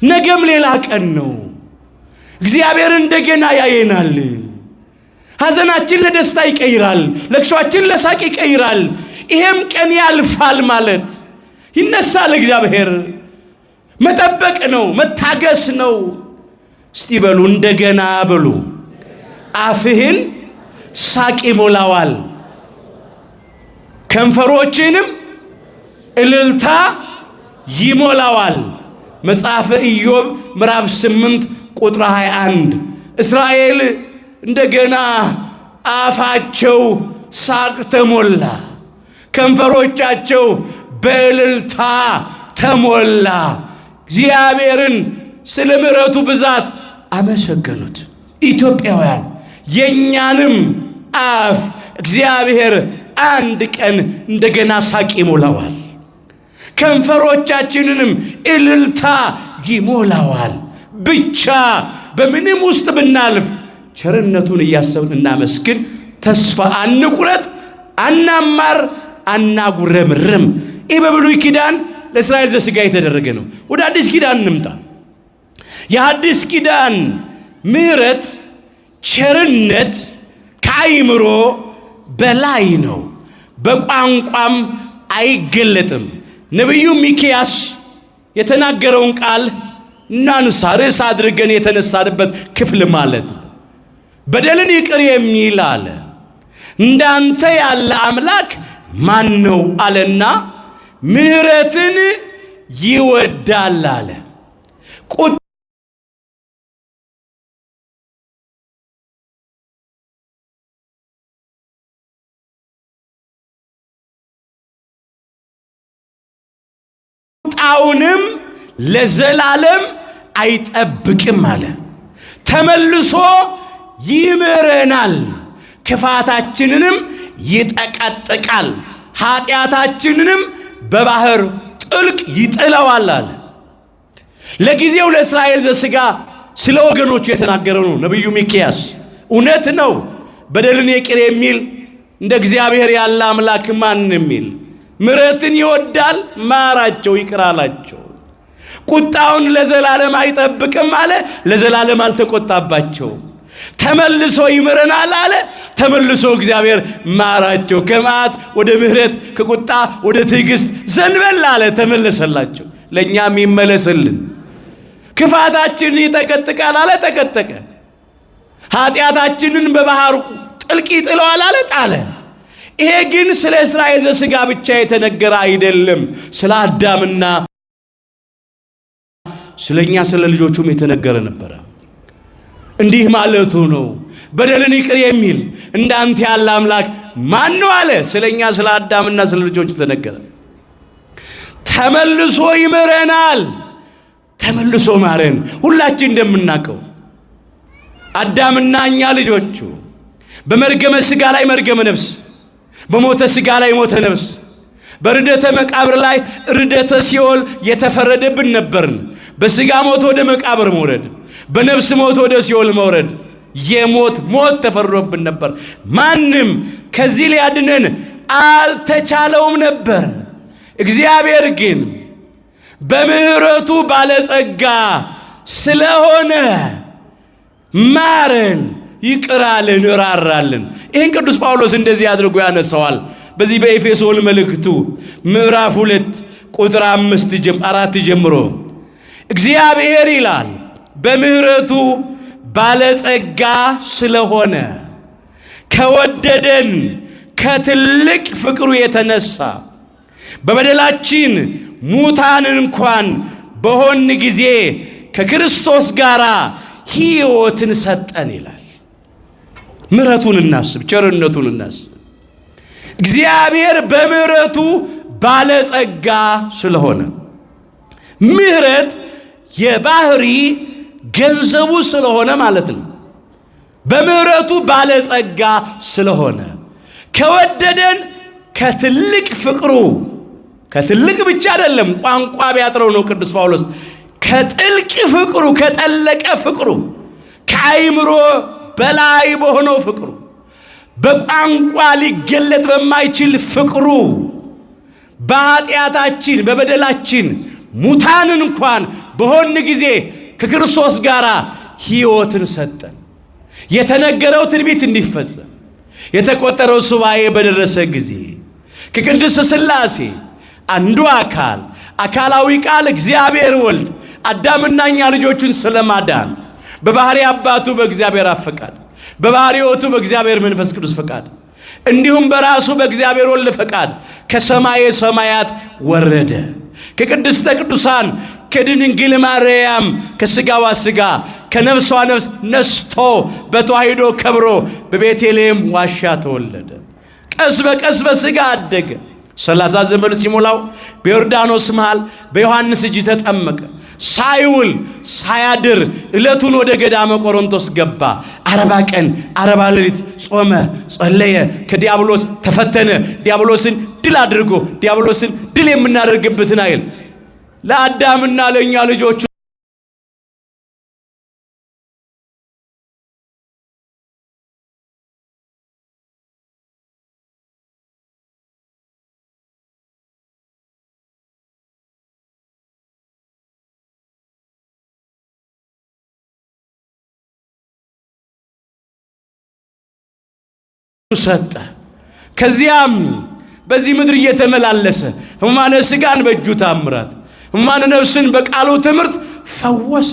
ነገም ሌላ ቀን ነው። እግዚአብሔር እንደገና ያየናል። ሐዘናችን ለደስታ ይቀይራል፣ ለቅሷችን ለሳቅ ይቀይራል። ይሄም ቀን ያልፋል ማለት ይነሳል። እግዚአብሔር መጠበቅ ነው፣ መታገስ ነው። እስቲ በሉ እንደገና በሉ። አፍህን ሳቅ ይሞላዋል፣ ከንፈሮችንም እልልታ ይሞላዋል። መጽሐፈ ኢዮብ ምዕራፍ 8 ቁጥር 21 እስራኤል እንደገና አፋቸው ሳቅ ተሞላ፣ ከንፈሮቻቸው በእልልታ ተሞላ። እግዚአብሔርን ስለ ምሕረቱ ብዛት አመሰገኑት። ኢትዮጵያውያን የኛንም አፍ እግዚአብሔር አንድ ቀን እንደገና ሳቅ ይሞላዋል፣ ከንፈሮቻችንንም እልልታ ይሞላዋል። ብቻ በምንም ውስጥ ብናልፍ ቸርነቱን እያሰብን እናመስግን። ተስፋ አንቁረጥ፣ አናማር፣ አናጉረምርም። ይህ በብሉይ ኪዳን ለእስራኤል ዘሥጋ የተደረገ ነው። ወደ አዲስ ኪዳን እንምጣ። የአዲስ ኪዳን ምሕረት ቸርነት ከአይምሮ በላይ ነው፣ በቋንቋም አይገለጥም። ነቢዩ ሚክያስ የተናገረውን ቃል እናንሳ፣ ርዕስ አድርገን የተነሳንበት ክፍል ማለት በደልን ይቅር የሚል አለ። እንዳንተ ያለ አምላክ ማን ነው አለና ምሕረትን ይወዳል አለ። ቁጣውንም ለዘላለም አይጠብቅም አለ። ተመልሶ ይምረናል፣ ክፋታችንንም ይጠቀጥቃል፣ ኃጢአታችንንም በባህር ጥልቅ ይጥለዋል አለ። ለጊዜው ለእስራኤል ዘሥጋ ስለ ወገኖቹ የተናገረው ነው ነቢዩ ሚክያስ። እውነት ነው። በደልን ይቅር የሚል እንደ እግዚአብሔር ያለ አምላክ ማን የሚል? ምሕረትን ይወዳል፣ ማራቸው፣ ይቅር አላቸው። ቁጣውን ለዘላለም አይጠብቅም አለ፣ ለዘላለም አልተቆጣባቸው። ተመልሶ ይምረናል አለ፣ ተመልሶ እግዚአብሔር ማራቸው። ከመዓት ወደ ምሕረት ከቁጣ ወደ ትዕግስት ዘንበል አለ፣ ተመለሰላቸው። ለእኛም ይመለስልን። ክፋታችንን ይጠቀጥቃል አለ፣ ተቀጠቀ። ኃጢአታችንን በባህር ጥልቅ ይጥለዋል አለ፣ ጣለ። ይሄ ግን ስለ እስራኤል ዘሥጋ ብቻ የተነገረ አይደለም። ስለ አዳምና ስለኛ ስለ ልጆቹም የተነገረ ነበረ። እንዲህ ማለቱ ነው፣ በደልን ይቅር የሚል እንዳንተ ያለ አምላክ ማን ነው አለ። ስለኛ ስለ አዳምና ስለ ልጆቹ ተነገረ። ተመልሶ ይምረናል፣ ተመልሶ ማረን። ሁላችን እንደምናውቀው አዳምና እኛ ልጆቹ በመርገመ ሥጋ ላይ መርገመ ነፍስ፣ በሞተ ሥጋ ላይ ሞተ ነፍስ፣ በርደተ መቃብር ላይ ርደተ ሲኦል የተፈረደብን ነበርን። በሥጋ ሞት ወደ መቃብር መውረድ፣ በነፍስ ሞት ወደ ሲኦል መውረድ፣ የሞት ሞት ተፈርዶብን ነበር። ማንም ከዚህ ሊያድነን አልተቻለውም ነበር። እግዚአብሔር ግን በምሕረቱ ባለጸጋ ስለሆነ ማረን፣ ይቅር አለን፣ ራራልን። ይህን ቅዱስ ጳውሎስ እንደዚህ አድርጎ ያነሳዋል። በዚህ በኤፌሶን መልእክቱ ምዕራፍ 2 ቁጥር 4 ጀምሮ እግዚአብሔር ይላል በምሕረቱ ባለጸጋ ስለሆነ ከወደደን ከትልቅ ፍቅሩ የተነሳ በበደላችን ሙታን እንኳን በሆን ጊዜ ከክርስቶስ ጋር ሕይወትን ሰጠን ይላል። ምሕረቱን እናስብ፣ ቸርነቱን እናስብ። እግዚአብሔር በምሕረቱ ባለጸጋ ስለሆነ ምሕረት የባህሪ ገንዘቡ ስለሆነ ማለት ነው። በምሕረቱ ባለጸጋ ስለሆነ ከወደደን ከትልቅ ፍቅሩ፣ ከትልቅ ብቻ አይደለም ቋንቋ ቢያጥረው ነው ቅዱስ ጳውሎስ፣ ከጥልቅ ፍቅሩ፣ ከጠለቀ ፍቅሩ፣ ከአይምሮ በላይ በሆነው ፍቅሩ፣ በቋንቋ ሊገለጥ በማይችል ፍቅሩ በኃጢአታችን በበደላችን ሙታን እንኳን በሆን ጊዜ ከክርስቶስ ጋር ሕይወትን ሰጠን። የተነገረው ትንቢት እንዲፈጸም የተቆጠረው ሱባኤ በደረሰ ጊዜ ከቅድስት ሥላሴ አንዱ አካላዊ ቃል እግዚአብሔር ወልድ አዳምና እኛ ልጆቹን ስለማዳን በባህሪ አባቱ በእግዚአብሔር አብ ፈቃድ፣ በባህሪ ሕይወቱ በእግዚአብሔር መንፈስ ቅዱስ ፈቃድ፣ እንዲሁም በራሱ በእግዚአብሔር ወልድ ፈቃድ ከሰማየ ሰማያት ወረደ። ከቅድስተ ቅዱሳን ከድንግል ማርያም ከሥጋዋ ሥጋ ከነፍሷ ነፍስ ነስቶ በተዋሕዶ ከብሮ በቤተልሔም ዋሻ ተወለደ። ቀስ በቀስ በሥጋ አደገ። 30 ዘመን ሲሞላው በዮርዳኖስ መሃል በዮሐንስ እጅ ተጠመቀ። ሳይውል ሳያድር ዕለቱን ወደ ገዳመ ቆሮንቶስ ገባ። 40 ቀን 40 ሌሊት ጾመ፣ ጸለየ፣ ከዲያብሎስ ተፈተነ። ዲያብሎስን ድል አድርጎ ዲያብሎስን ድል የምናደርግበትን ኃይል ለአዳምና ለእኛ ልጆቹ ሰጠ። ከዚያም በዚህ ምድር እየተመላለሰ ሕሙማነ ሥጋን በእጁ ታምራት፣ ሕሙማነ ነፍስን በቃሉ ትምህርት ፈወሰ።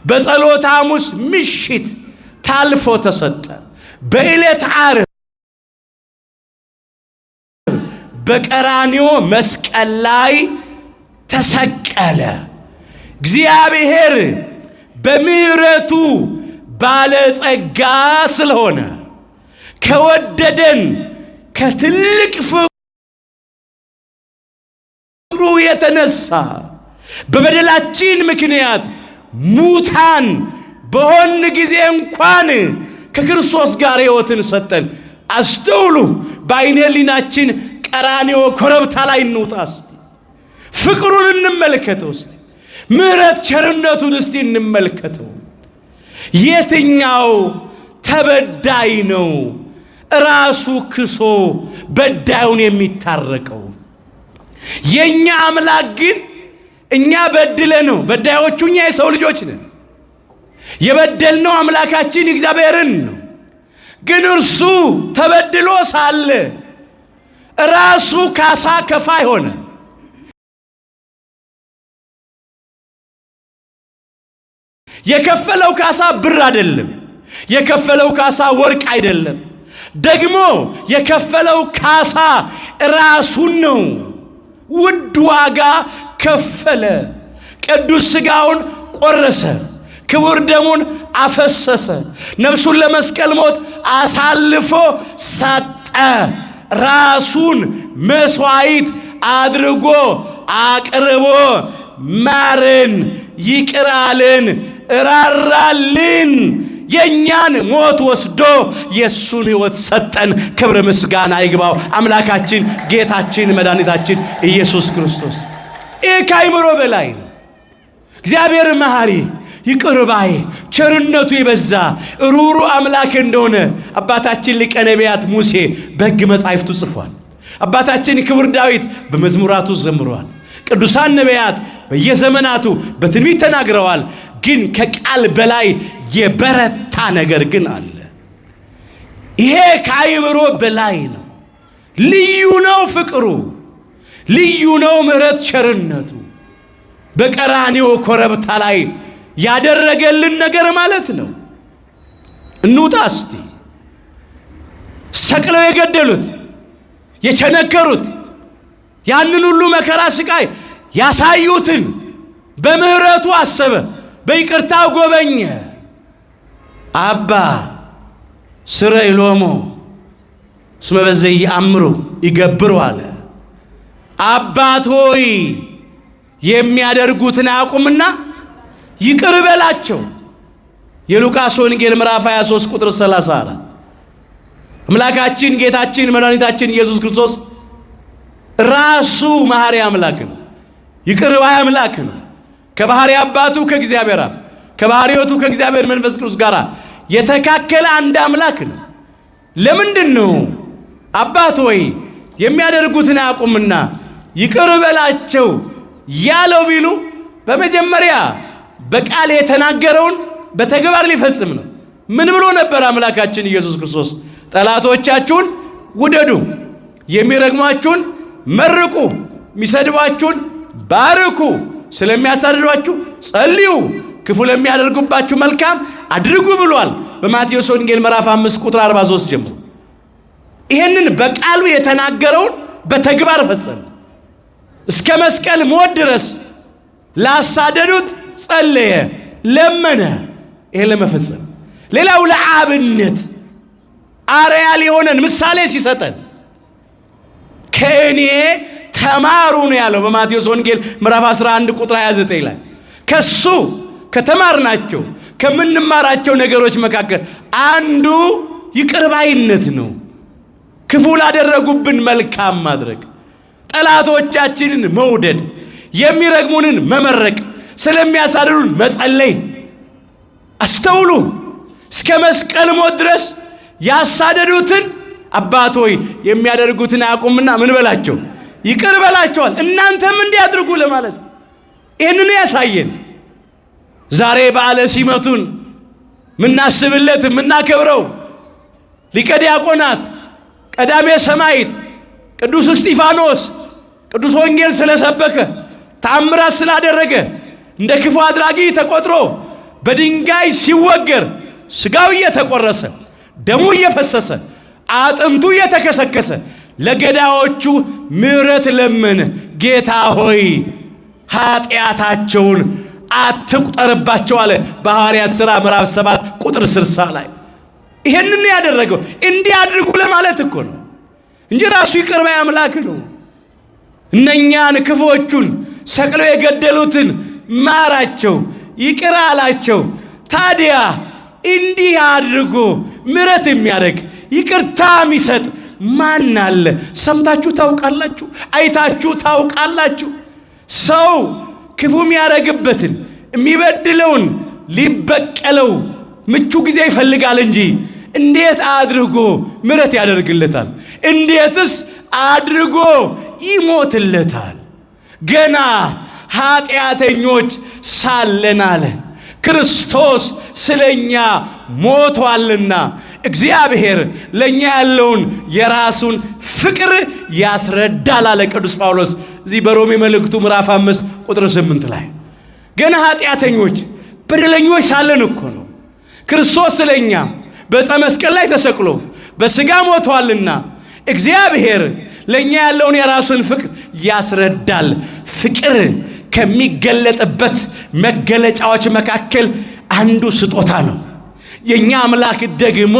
በጸሎተ ሐሙስ ምሽት ታልፎ ተሰጠ። በዕለተ ዓርብ በቀራንዮ መስቀል ላይ ተሰቀለ። እግዚአብሔር በምሕረቱ ባለጸጋ ስለሆነ ከወደደን ከትልቅ ፍቅሩ የተነሳ በበደላችን ምክንያት ሙታን በሆን ጊዜ እንኳን ከክርስቶስ ጋር ሕይወትን ሰጠን። አስተውሉ። በዓይነ ሕሊናችን ቀራንዮ ኮረብታ ላይ እንውጣ እስቲ፣ ፍቅሩን እንመልከተው እስቲ፣ ምሕረት ቸርነቱን እስቲ እንመልከተው። የትኛው ተበዳይ ነው ራሱ ክሶ በዳዩን የሚታረቀው? የኛ አምላክ ግን እኛ በድለ ነው፣ በዳዮቹ እኛ የሰው ልጆች ነን። የበደልነው አምላካችን እግዚአብሔርን ነው። ግን እርሱ ተበድሎ ሳለ ራሱ ካሳ ከፋይ ሆነ። የከፈለው ካሳ ብር አይደለም። የከፈለው ካሳ ወርቅ አይደለም። ደግሞ የከፈለው ካሳ ራሱን ነው። ውድ ዋጋ ከፈለ። ቅዱስ ሥጋውን ቆረሰ፣ ክቡር ደሙን አፈሰሰ፣ ነፍሱን ለመስቀል ሞት አሳልፎ ሰጠ። ራሱን መስዋዕት አድርጎ አቅርቦ ማረን፣ ይቅር አለን፣ እራራልን። የኛን ሞት ወስዶ የሱን ሕይወት ሰጠን። ክብር ምስጋና ይግባው አምላካችን ጌታችን መድኃኒታችን ኢየሱስ ክርስቶስ። ይህ ከአይምሮ በላይ ነው። እግዚአብሔር መሐሪ ይቅር ባይ ቸርነቱ የበዛ ሩሩ አምላክ እንደሆነ አባታችን ሊቀ ነቢያት ሙሴ በሕግ መጻሕፍቱ ጽፏል። አባታችን ክቡር ዳዊት በመዝሙራቱ ዘምሯል። ቅዱሳን ነቢያት በየዘመናቱ በትንቢት ተናግረዋል። ግን ከቃል በላይ የበረታ ነገር ግን አለ። ይሄ ከአይምሮ በላይ ነው። ልዩ ነው ፍቅሩ፣ ልዩ ነው ምሕረት ቸርነቱ። በቀራንዮ ኮረብታ ላይ ያደረገልን ነገር ማለት ነው። እንውጣ እስቲ ሰቅለው የገደሉት የቸነከሩት ያንን ሁሉ መከራ ስቃይ ያሳዩትን በምህረቱ አሰበ፣ በይቅርታው ጎበኘ። አባ ስረይ ሎሞ እስመ በዘይ አምሩ ይገብሩ አለ። አባት ሆይ የሚያደርጉትን አያውቁምና ይቅር በላቸው። የሉቃስ ወንጌል ምዕራፍ 23 ቁጥር 34። አምላካችን ጌታችን መድኃኒታችን ኢየሱስ ክርስቶስ ራሱ መሐሪ አምላክ ነው፣ ይቅር ባይ አምላክ ነው። ከባህሪ አባቱ ከእግዚአብሔር አብ ከባህሪዎቱ ከእግዚአብሔር መንፈስ ቅዱስ ጋር የተካከለ አንድ አምላክ ነው። ለምንድን ነው አባት ሆይ የሚያደርጉትን አያውቁምና ይቅር በላቸው ያለው ቢሉ በመጀመሪያ በቃል የተናገረውን በተግባር ሊፈጽም ነው። ምን ብሎ ነበር አምላካችን ኢየሱስ ክርስቶስ? ጠላቶቻችሁን ውደዱ፣ የሚረግሟችሁን መርቁ፣ የሚሰድቧችሁን ባርኩ፣ ስለሚያሳድዷችሁ ጸልዩ፣ ክፉ ለሚያደርጉባችሁ መልካም አድርጉ ብሏል በማቴዎስ ወንጌል ምዕራፍ 5 ቁጥር 43 ጀምሮ። ይህንን በቃሉ የተናገረውን በተግባር ፈጸመ። እስከ መስቀል ሞት ድረስ ላሳደዱት ጸለየ፣ ለመነ። ይሄ ለመፈጸም ሌላው ለአብነት አርአያ ሊሆነን ምሳሌ ሲሰጠን ከእኔ ተማሩ ነው ያለው በማቴዎስ ወንጌል ምዕራፍ 11 ቁጥር 29 ላይ። ከሱ ከተማርናቸው ከምንማራቸው ነገሮች መካከል አንዱ ይቅር ባይነት ነው። ክፉ ላደረጉብን መልካም ማድረግ፣ ጠላቶቻችንን መውደድ፣ የሚረግሙንን መመረቅ፣ ስለሚያሳድዱን መጸለይ። አስተውሉ። እስከ መስቀል ሞት ድረስ ያሳደዱትን አባት ሆይ የሚያደርጉትን አያውቁምና ምን በላቸው ይቅር በላቸዋል፣ እናንተም እንዲያድርጉ ለማለት ይህንን ያሳየን። ዛሬ በዓለ ሲመቱን ምናስብለት ምናከብረው ሊቀ ዲያቆናት ቀዳሜ ሰማዕት ቅዱስ እስጢፋኖስ ቅዱስ ወንጌል ስለሰበከ ተአምራት ስላደረገ እንደ ክፉ አድራጊ ተቆጥሮ በድንጋይ ሲወገር ስጋው እየተቆረሰ ደሙ እየፈሰሰ አጥንቱ እየተከሰከሰ ለገዳዮቹ ምሕረት ለመነ። ጌታ ሆይ ኃጢአታቸውን አትቁጠርባቸው አለ በሐዋርያት ሥራ ምዕራፍ 7 ቁጥር 60 ላይ። ይሄንን ያደረገው እንዲያድርጉ ለማለት እኮ ነው እንጂ ራሱ ይቅር ባይ አምላክ ነው። እነኛን ክፎቹን ሰቅለው የገደሉትን ማራቸው፣ ይቅር አላቸው። ታዲያ እንዲህ አድርጎ ምሕረት የሚያደርግ ይቅርታ የሚሰጥ ማን አለ? ሰምታችሁ ታውቃላችሁ? አይታችሁ ታውቃላችሁ? ሰው ክፉ የሚያደርግበትን የሚበድለውን ሊበቀለው ምቹ ጊዜ ይፈልጋል እንጂ እንዴት አድርጎ ምሕረት ያደርግለታል? እንዴትስ አድርጎ ይሞትለታል? ገና ኃጢአተኞች ሳለን አለ ክርስቶስ ስለኛ ሞቷልና እግዚአብሔር ለኛ ያለውን የራሱን ፍቅር ያስረዳል አለ ቅዱስ ጳውሎስ እዚህ በሮሜ መልእክቱ ምዕራፍ 5 ቁጥር 8 ላይ። ገና ኃጢአተኞች በደለኞች ሳለን እኮ ነው ክርስቶስ ስለኛ በዕፀ መስቀል ላይ ተሰቅሎ በሥጋ ሞቷልና እግዚአብሔር ለኛ ያለውን የራሱን ፍቅር ያስረዳል። ፍቅር ከሚገለጥበት መገለጫዎች መካከል አንዱ ስጦታ ነው። የኛ አምላክ ደግሞ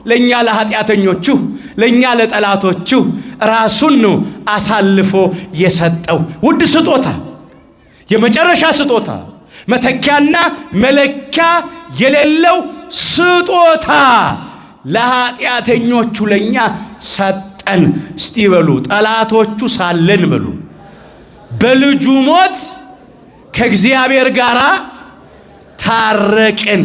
ለኛ ለኃጢአተኞቹ ለኛ ለጠላቶቹ ራሱን ነው አሳልፎ የሰጠው። ውድ ስጦታ፣ የመጨረሻ ስጦታ፣ መተኪያና መለኪያ የሌለው ስጦታ ለኃጢአተኞቹ ለኛ ሰጠን። እስቲ በሉ ጠላቶቹ ሳለን በሉ በልጁ ሞት ከእግዚአብሔር ጋር ታረቅን።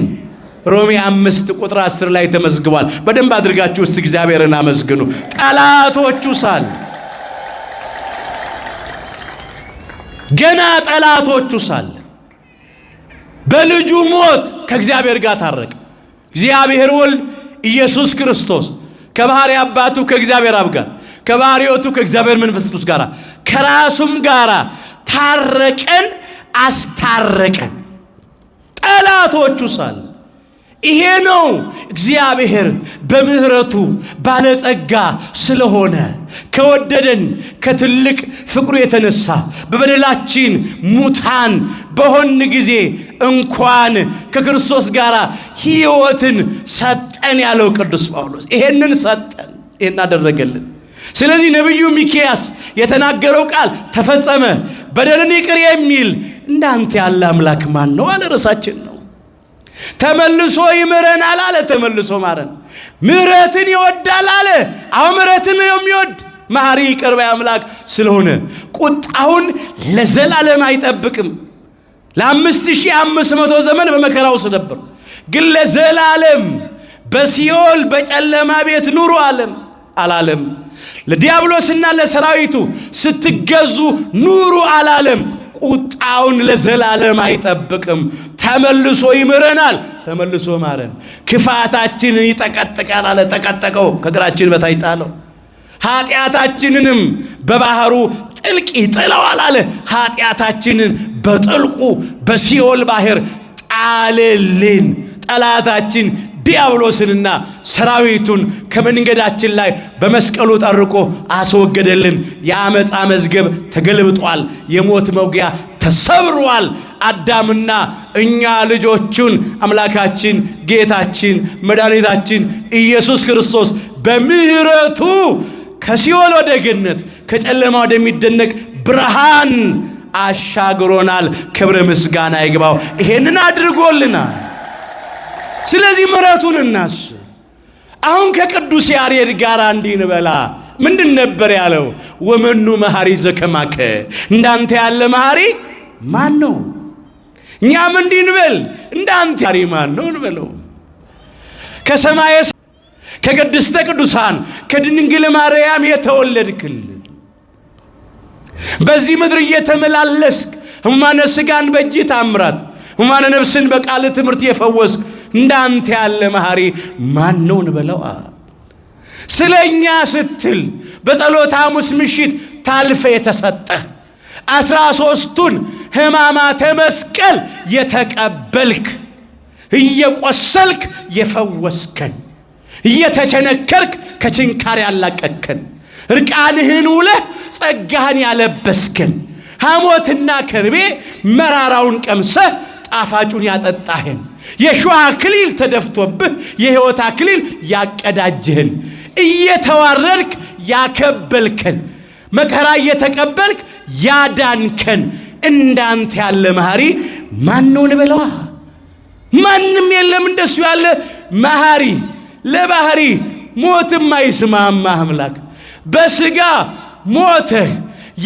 ሮሜ 5 ቁጥር 10 ላይ ተመዝግቧል። በደንብ አድርጋችሁ እስቲ እግዚአብሔርን አመስግኑ። ጠላቶቹ ሳል ገና ጠላቶቹ ሳል በልጁ ሞት ከእግዚአብሔር ጋር ታረቅ። እግዚአብሔር ወልድ ኢየሱስ ክርስቶስ ከባህሪ አባቱ ከእግዚአብሔር አብ ጋር ከባህሪዎቱ ከእግዚአብሔር መንፈስ ቅዱስ ጋር ከራሱም ጋር ታረቀን፣ አስታረቀን። ጠላቶቹ ሳል ይሄ ነው እግዚአብሔር በምህረቱ ባለጸጋ ስለሆነ ከወደደን ከትልቅ ፍቅሩ የተነሳ በበደላችን ሙታን በሆን ጊዜ እንኳን ከክርስቶስ ጋር ሕይወትን ሰጠን ያለው ቅዱስ ጳውሎስ ይሄንን ሰጠን፣ ይሄን አደረገልን። ስለዚህ ነብዩ ሚክያስ የተናገረው ቃል ተፈጸመ፣ በደልን ይቅር የሚል እንዳንተ ያለ አምላክ ማን ነው አለ። ርዕሳችን ነው። ተመልሶ ይምረናል አለ። ተመልሶ ማረን። ምሕረትን ይወዳል አለ። አሁን ምሕረትን የሚወድ መሐሪ ይቅር ባይ አምላክ ስለሆነ ቁጣውን ለዘላለም አይጠብቅም። ለ5500 ዘመን በመከራ ውስጥ ነበር፣ ግን ለዘላለም በሲኦል በጨለማ ቤት ኑሩ አላለም። ለዲያብሎስና ለሰራዊቱ ስትገዙ ኑሩ አላለም። ቁጣውን ለዘላለም አይጠብቅም። ተመልሶ ይምረናል፣ ተመልሶ ማረን። ክፋታችንን ይጠቀጥቃል አለ። ጠቀጠቀው፣ ከእግራችን በታች ጣለው። ኃጢአታችንንም በባህሩ ጥልቅ ይጥለዋል አለ። ኃጢአታችንን በጥልቁ በሲኦል ባህር ጣለልን። ጠላታችን ዲያብሎስንና ሰራዊቱን ከመንገዳችን ላይ በመስቀሉ ጠርቆ አስወገደልን። የአመፃ መዝገብ ተገልብጧል። የሞት መውጊያ ተሰብሯል። አዳምና እኛ ልጆቹን አምላካችን ጌታችን መድኃኒታችን ኢየሱስ ክርስቶስ በምህረቱ ከሲኦል ወደ ገነት ከጨለማ ወደሚደነቅ ብርሃን አሻግሮናል። ክብር ምስጋና ይግባው። ይሄንን አድርጎልናል። ስለዚህ ምሕረቱን እናስብ። አሁን ከቅዱስ ያሬድ ጋር እንዲህ እንበላ። ምንድን ነበር ያለው? ወመኑ መሐሪ ዘከማከ፣ እንዳንተ ያለ መሐሪ ማን ነው? እኛም እንዲህ እንበል፣ እንዳንተ መሐሪ ማን ነው እንበለው። ከሰማየ ከቅድስተ ቅዱሳን ከድንግል ማርያም የተወለድክልን በዚህ ምድር እየተመላለስክ ሕሙማነ ሥጋን በእጅ ታምራት ሕሙማነ ነፍስን በቃል ትምህርት የፈወስክ እንዳንተ ያለ መሐሪ ማን ነው እንበለው። ስለኛ ስትል በጸሎተ ሐሙስ ምሽት ታልፈ የተሰጠህ 13ቱን ሕማማተ መስቀል የተቀበልክ እየቆሰልክ የፈወስከን እየተቸነከርክ ከችንካር ያላቀቅከን እርቃንህን ውለህ ጸጋህን ያለበስከን ሐሞትና ከርቤ መራራውን ቀምሰህ ጣፋጩን ያጠጣህን የሾህ አክሊል ተደፍቶብህ የሕይወት አክሊል ያቀዳጅህን እየተዋረድክ ያከበልከን መከራ እየተቀበልክ ያዳንከን እንዳንተ ያለ መሐሪ ማን ነው እንበለዋ? ማንም የለም እንደሱ ያለ መሐሪ። ለባህሪ ሞትም አይስማማ አምላክ በሥጋ ሞተህ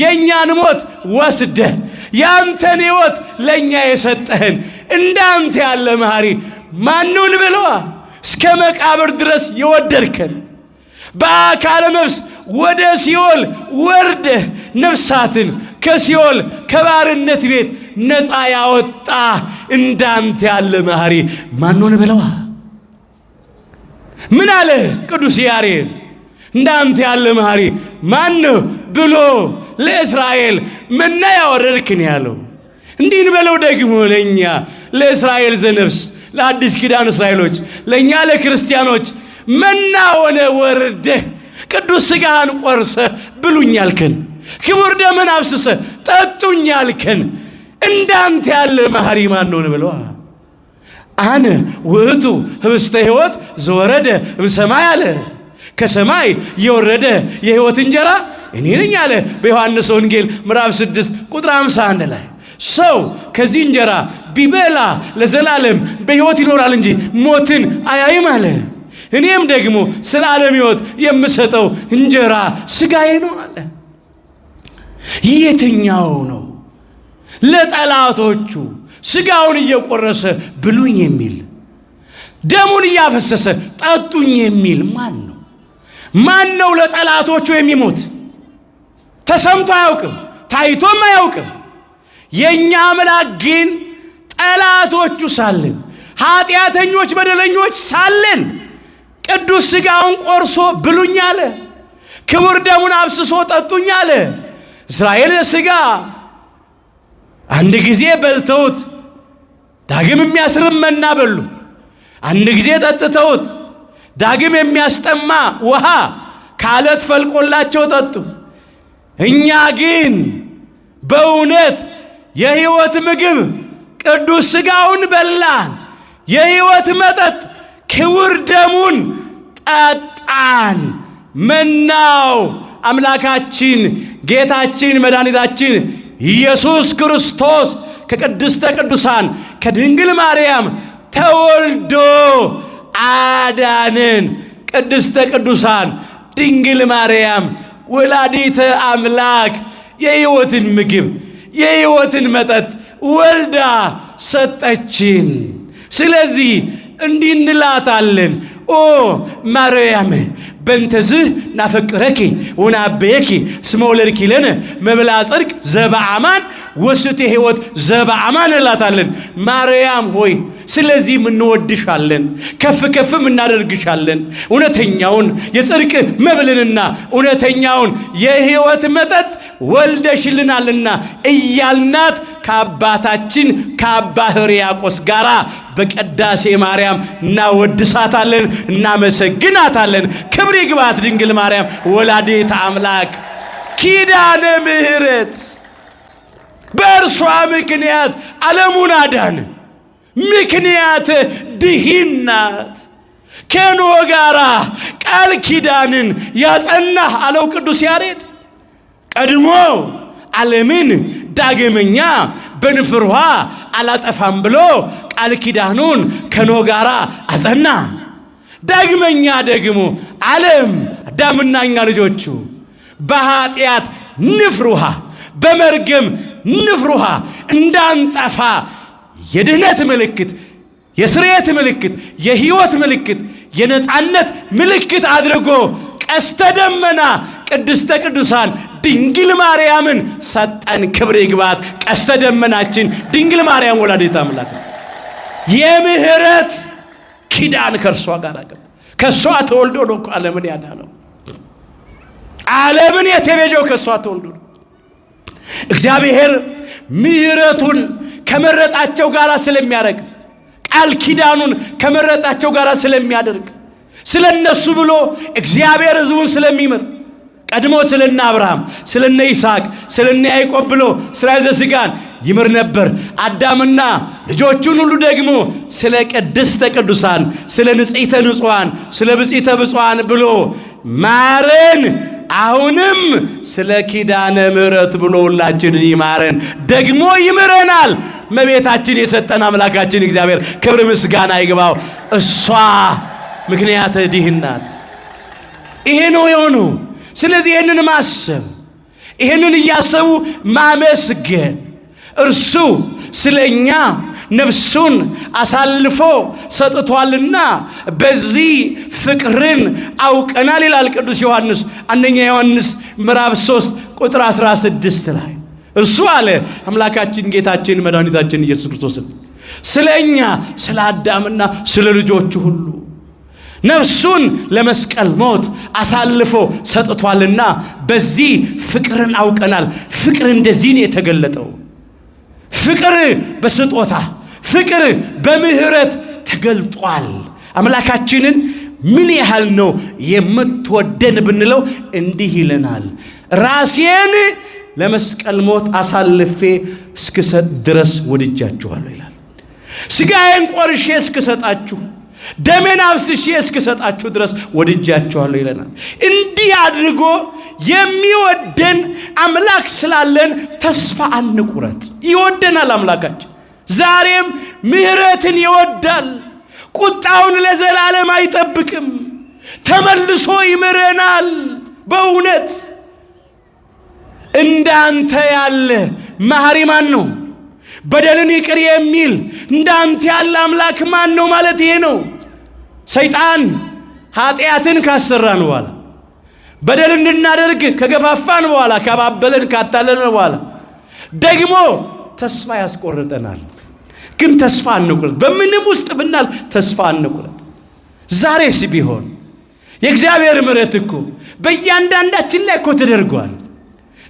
የእኛን ሞት ወስደህ ያንተን ሕይወት ለእኛ የሰጠህን እንዳንተ ያለ መሐሪ ማን ነው እንበለዋ? እስከ መቃብር ድረስ የወደድከን በአካለ ነፍስ ወደ ሲኦል ወርደህ ነፍሳትን ከሲኦል ከባርነት ቤት ነፃ ያወጣ እንዳንተ ያለ መሐሪ ማን ነው እንበለዋ? ምን አለ ቅዱስ ያሬድ? እንዳንተ ያለ መሐሪ ማን ነው ብሎ ለእስራኤል መና ያወረድክን ያለው። እንዲህ እንበለው ደግሞ ለእኛ ለእስራኤል ዘነፍስ ለአዲስ ኪዳን እስራኤሎች ለእኛ ለክርስቲያኖች መና ሆነ ወርደህ ቅዱስ ሥጋህን ቆርሰህ ብሉኝ ያልከን፣ ክቡር ደምን አፍስሰህ ጠጡኝ ያልከን እንዳንተ ያለ መሐሪ ማን ነው እንበለዋ? አነ ውእቱ ህብስተ ሕይወት ዘወረደ እምሰማይ አለ። ከሰማይ የወረደ የሕይወት እንጀራ እኔ ነኝ አለ በዮሐንስ ወንጌል ምዕራፍ 6 ቁጥር 51 ላይ። ሰው ከዚህ እንጀራ ቢበላ ለዘላለም በሕይወት ይኖራል እንጂ ሞትን አያይም አለ። እኔም ደግሞ ስለ ዓለም ሕይወት የምሰጠው እንጀራ ሥጋዬ ነው አለ። የትኛው ነው ለጠላቶቹ ሥጋውን እየቆረሰ ብሉኝ የሚል ደሙን እያፈሰሰ ጠጡኝ የሚል ማን ነው? ማን ነው ለጠላቶቹ የሚሞት? ተሰምቶ አያውቅም፣ ታይቶም አያውቅም። የኛ አምላክ ግን ጠላቶቹ ሳለን ኃጢአተኞች በደለኞች ሳለን ቅዱስ ሥጋውን ቆርሶ ብሉኝ አለ። ክቡር ደሙን አፍስሶ ጠጡኝ አለ። እስራኤል ሥጋ አንድ ጊዜ በልተውት ዳግም የሚያስርም መና በሉ። አንድ ጊዜ ጠጥተውት ዳግም የሚያስጠማ ውሃ ከአለት ፈልቆላቸው ጠጡ። እኛ ግን በእውነት የሕይወት ምግብ ቅዱስ ሥጋውን በላን፣ የሕይወት መጠጥ ክቡር ደሙን ጠጣን። መናው አምላካችን ጌታችን መድኃኒታችን ኢየሱስ ክርስቶስ ከቅድስተ ቅዱሳን ከድንግል ማርያም ተወልዶ አዳነን። ቅድስተ ቅዱሳን ድንግል ማርያም ወላዲተ አምላክ የሕይወትን ምግብ የሕይወትን መጠጥ ወልዳ ሰጠችን። ስለዚህ እንዲህ እንላታለን፣ ኦ ማርያም በእንተዝህ ናፈቅረኪ ወናበየኪ እስመ ወለድኪ ለነ መብላ ጽድቅ ዘበአማን ወስቴ ሕይወት ዘበአማን እንላታለን። ማርያም ሆይ ስለዚህ እንወድሻለን፣ ከፍ ከፍም እናደርግሻለን። እውነተኛውን የጽድቅ መብልንና እውነተኛውን የሕይወት መጠጥ ወልደሽልናልና እያልናት ከአባታችን ከአባ ሕርያቆስ ጋር በቅዳሴ ማርያም እናወድሳታለን፣ እናመሰግናታለን። ክብር ይግባት ድንግል ማርያም ወላዲተ አምላክ ኪዳነ ምሕረት። በእርሷ ምክንያት ዓለሙን አዳነ። ምክንያት ድሂናት ከኖህ ጋራ ቃል ኪዳንን ያጸናህ አለው ቅዱስ ያሬድ። ቀድሞ ዓለምን ዳግመኛ በንፍር ውሃ አላጠፋም ብሎ ቃል ኪዳኑን ከኖህ ጋራ አጸና። ዳግመኛ ደግሞ ዓለም አዳምና እኛ ልጆቹ በኃጢአት ንፍር ውሃ በመርገም ንፍር ውሃ እንዳንጠፋ የድህነት ምልክት፣ የስርየት ምልክት፣ የሕይወት ምልክት፣ የነጻነት ምልክት አድርጎ ቀስተ ደመና ቅድስተ ቅዱሳን ድንግል ማርያምን ሰጠን። ክብር ይግባት ቀስተ ደመናችን ድንግል ማርያም ወላዲተ አምላክ። የምህረት ኪዳን ከእርሷ ጋር አገባ። ከእሷ ተወልዶ ነው እኮ ዓለምን ያዳነው። ዓለምን የተቤዠው ከእሷ ተወልዶ ነው። እግዚአብሔር ምህረቱን ከመረጣቸው ጋር ስለሚያደርግ፣ ቃል ኪዳኑን ከመረጣቸው ጋር ስለሚያደርግ፣ ስለነሱ ብሎ እግዚአብሔር ሕዝቡን ስለሚምር ቀድሞ ስለነ አብርሃም ስለነ ይስሐቅ ስለነ ያዕቆብ ብሎ እስራኤል ዘሥጋን ይምር ነበር። አዳምና ልጆቹን ሁሉ ደግሞ ስለ ቅድስተ ቅዱሳን ስለ ንጽሕተ ንጹሐን ስለ ብጽዕተ ብፁዓን ብሎ ማረን። አሁንም ስለ ኪዳነ ምሕረት ብሎ ሁላችንን ይማረን፣ ደግሞ ይምረናል። እመቤታችን የሰጠን አምላካችን እግዚአብሔር ክብር ምስጋና ይግባው። እሷ ምክንያተ ድኅነት ይሄ ነው የሆነው። ስለዚህ ይህንን ማሰብ፣ ይህንን እያሰቡ ማመስገን፣ እርሱ ስለ እኛ ነፍሱን አሳልፎ ሰጥቷልና በዚህ ፍቅርን አውቀናል ይላል ቅዱስ ዮሐንስ። አንደኛ ዮሐንስ ምዕራፍ 3 ቁጥር 16 ላይ እርሱ አለ አምላካችን ጌታችን መድኃኒታችን ኢየሱስ ክርስቶስ ስለ እኛ ስለ አዳምና ስለ ልጆቹ ሁሉ ነፍሱን ለመስቀል ሞት አሳልፎ ሰጥቷልና በዚህ ፍቅርን አውቀናል። ፍቅር እንደዚህ ነው የተገለጠው። ፍቅር በስጦታ ፍቅር በምህረት ተገልጧል። አምላካችንን ምን ያህል ነው የምትወደን ብንለው እንዲህ ይለናል፣ ራሴን ለመስቀል ሞት አሳልፌ እስክሰጥ ድረስ ወድጃችኋለሁ ይላል። ሥጋዬን ቆርሼ እስክሰጣችሁ ደሜን አፍስሼ እስክሰጣችሁ ድረስ ወድጃችኋለሁ ይለናል። እንዲህ አድርጎ የሚወደን አምላክ ስላለን ተስፋ አንቁረጥ። ይወደናል አምላካችን። ዛሬም ምሕረትን ይወዳል። ቁጣውን ለዘላለም አይጠብቅም። ተመልሶ ይምረናል። በእውነት እንዳንተ ያለ መሐሪ ማን ነው? በደልን ይቅር የሚል እንዳንተ ያለ አምላክ ማን ነው ማለት ይሄ ነው። ሰይጣን ኃጢአትን ካሰራን በኋላ በደል እንድናደርግ ከገፋፋን በኋላ ከባበለን ካታለን በኋላ ደግሞ ተስፋ ያስቆርጠናል። ግን ተስፋ አንቁረጥ። በምንም ውስጥ ብናል ተስፋ አንቁረጥ። ዛሬስ ቢሆን የእግዚአብሔር ምሕረት እኮ በእያንዳንዳችን ላይ እኮ ተደርጓል።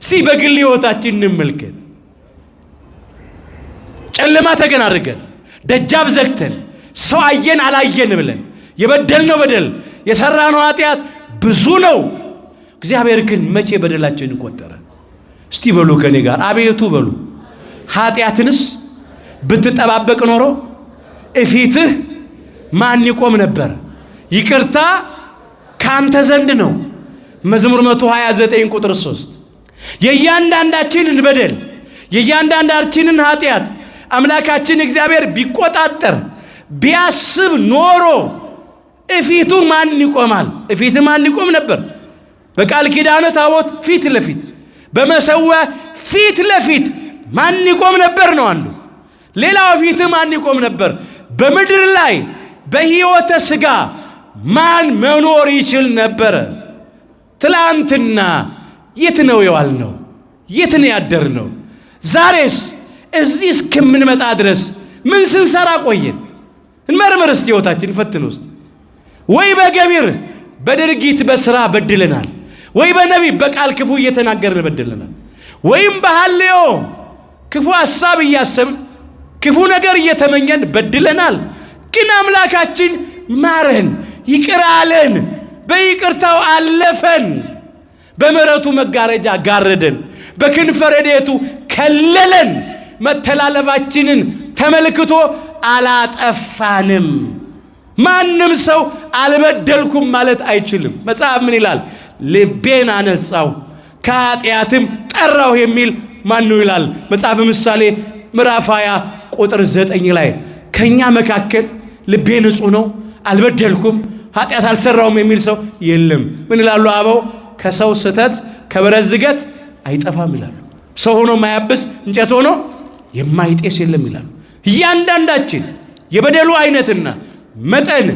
እስቲ በግል ሕይወታችን እንመልከት። ጨለማ ተገን አድርገን ደጃፍ ዘግተን ሰው አየን አላየን ብለን የበደልነው በደል የሰራነው ኃጢአት ብዙ ነው። እግዚአብሔር ግን መቼ በደላችንን ቆጠረ? እስቲ በሉ ከኔ ጋር አቤቱ በሉ። ኃጢአትንስ ብትጠባበቅ ኖሮ እፊትህ ማን ይቆም ነበር? ይቅርታ ካንተ ዘንድ ነው። መዝሙር 129 ቁጥር 3 የእያንዳንዳችንን በደል የእያንዳንዳችንን ኃጢአት አምላካችን እግዚአብሔር ቢቆጣጠር ቢያስብ ኖሮ እፊቱ ማን ይቆማል? እፊት ማን ይቆም ነበር? በቃል ኪዳን ታቦት ፊት ለፊት በመሰዊያ ፊት ለፊት ማን ይቆም ነበር ነው አንዱ። ሌላው ፊት ማን ይቆም ነበር? በምድር ላይ በሕይወተ ሥጋ ማን መኖር ይችል ነበር? ትላንትና የት ነው የዋልነው? የት ነው ያደርነው? ዛሬስ እዚህ እስከምንመጣ ድረስ ምን ስንሰራ ቆየን? እንመርምር እስቲ ሕይወታችን ፈትን ውስጥ ወይ በገቢር በድርጊት በሥራ በድለናል፣ ወይ በነቢብ በቃል ክፉ እየተናገርን በድለናል፣ ወይም በሐልዮ ክፉ ሐሳብ እያሰብን ክፉ ነገር እየተመኘን በድለናል። ግን አምላካችን ማረን፣ ይቅር አለን፣ በይቅርታው አለፈን፣ በምሕረቱ መጋረጃ ጋረደን፣ በክንፈ ረድኤቱ ከለለን፣ መተላለፋችንን ተመልክቶ አላጠፋንም። ማንም ሰው አልበደልኩም ማለት አይችልም። መጽሐፍ ምን ይላል? ልቤን አነጻው ከኃጢአትም ጠራው የሚል ማን ነው ይላል? መጽሐፍ ምሳሌ ምዕራፍ 20 ቁጥር 9 ላይ ከኛ መካከል ልቤ ንጹህ ነው አልበደልኩም ኃጢአት አልሰራውም የሚል ሰው የለም። ምን ይላሉ አበው? ከሰው ስተት ከብረት ዝገት አይጠፋም ይላሉ። ሰው ሆኖ ማያብስ እንጨት ሆኖ የማይጤስ የለም ይላሉ። እያንዳንዳችን የበደሉ አይነትና መጠን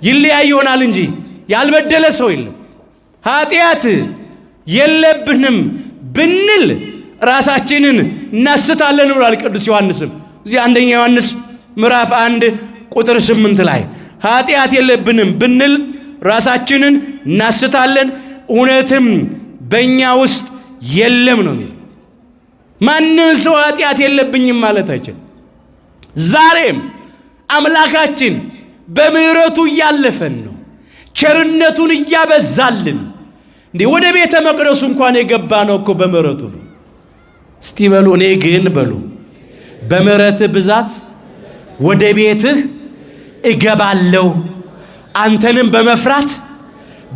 ይለያይ ይሆናል እንጂ ያልበደለ ሰው የለም። ኃጢአት የለብንም ብንል ራሳችንን እናስታለን ብሏል ቅዱስ ዮሐንስም እዚህ አንደኛ ዮሐንስ ምዕራፍ 1 ቁጥር 8 ላይ ኃጢአት የለብንም ብንል ራሳችንን እናስታለን እውነትም በእኛ ውስጥ የለም ነው የሚል። ማንም ሰው ኃጢአት የለብኝም ማለት አይችልም። ዛሬም አምላካችን በምሕረቱ እያለፈን ነው፣ ቸርነቱን እያበዛልን። እንዴ ወደ ቤተ መቅደሱ እንኳን የገባ ነው እኮ በምሕረቱ ነው። እስቲ በሉ እኔ ግን በሉ በምሕረትህ ብዛት ወደ ቤትህ እገባለሁ፣ አንተንም በመፍራት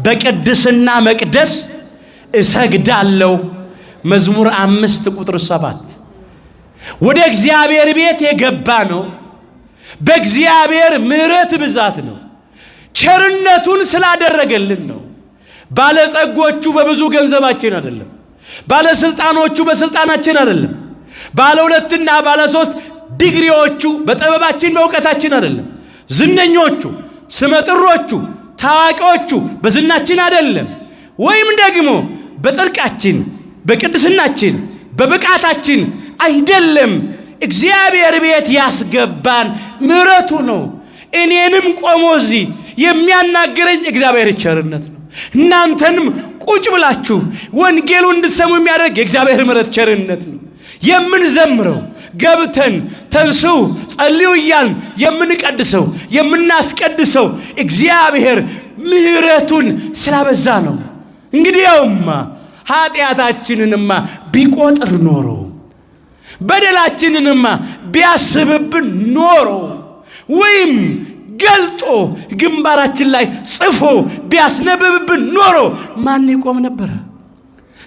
በቅድስና መቅደስ እሰግዳለሁ። መዝሙር 5 ቁጥር 7 ወደ እግዚአብሔር ቤት የገባ ነው በእግዚአብሔር ምሕረት ብዛት ነው፣ ቸርነቱን ስላደረገልን ነው። ባለጸጎቹ በብዙ ገንዘባችን አይደለም፣ ባለስልጣኖቹ በስልጣናችን አይደለም፣ ባለ 2 ባለ 3 ዲግሪዎቹ በጥበባችን በእውቀታችን አይደለም፣ ዝነኞቹ ስመጥሮቹ ታዋቂዎቹ በዝናችን አይደለም፣ ወይም ደግሞ በጽድቃችን በቅድስናችን በብቃታችን አይደለም። እግዚአብሔር ቤት ያስገባን ምሕረቱ ነው። እኔንም ቆሞ እዚህ የሚያናገረኝ እግዚአብሔር ቸርነት ነው። እናንተንም ቁጭ ብላችሁ ወንጌሉ እንድትሰሙ የሚያደርግ የእግዚአብሔር ምሕረት ቸርነት ነው። የምንዘምረው ገብተን ተንሱ ጸልዩ እያልን የምንቀድሰው የምናስቀድሰው እግዚአብሔር ምሕረቱን ስላበዛ ነው። እንግዲያውማ ኃጢአታችንንማ ቢቆጥር ኖሮ በደላችንንማ ቢያስብብን ኖሮ ወይም ገልጦ ግንባራችን ላይ ጽፎ ቢያስነብብብን ኖሮ ማን ይቆም ነበረ?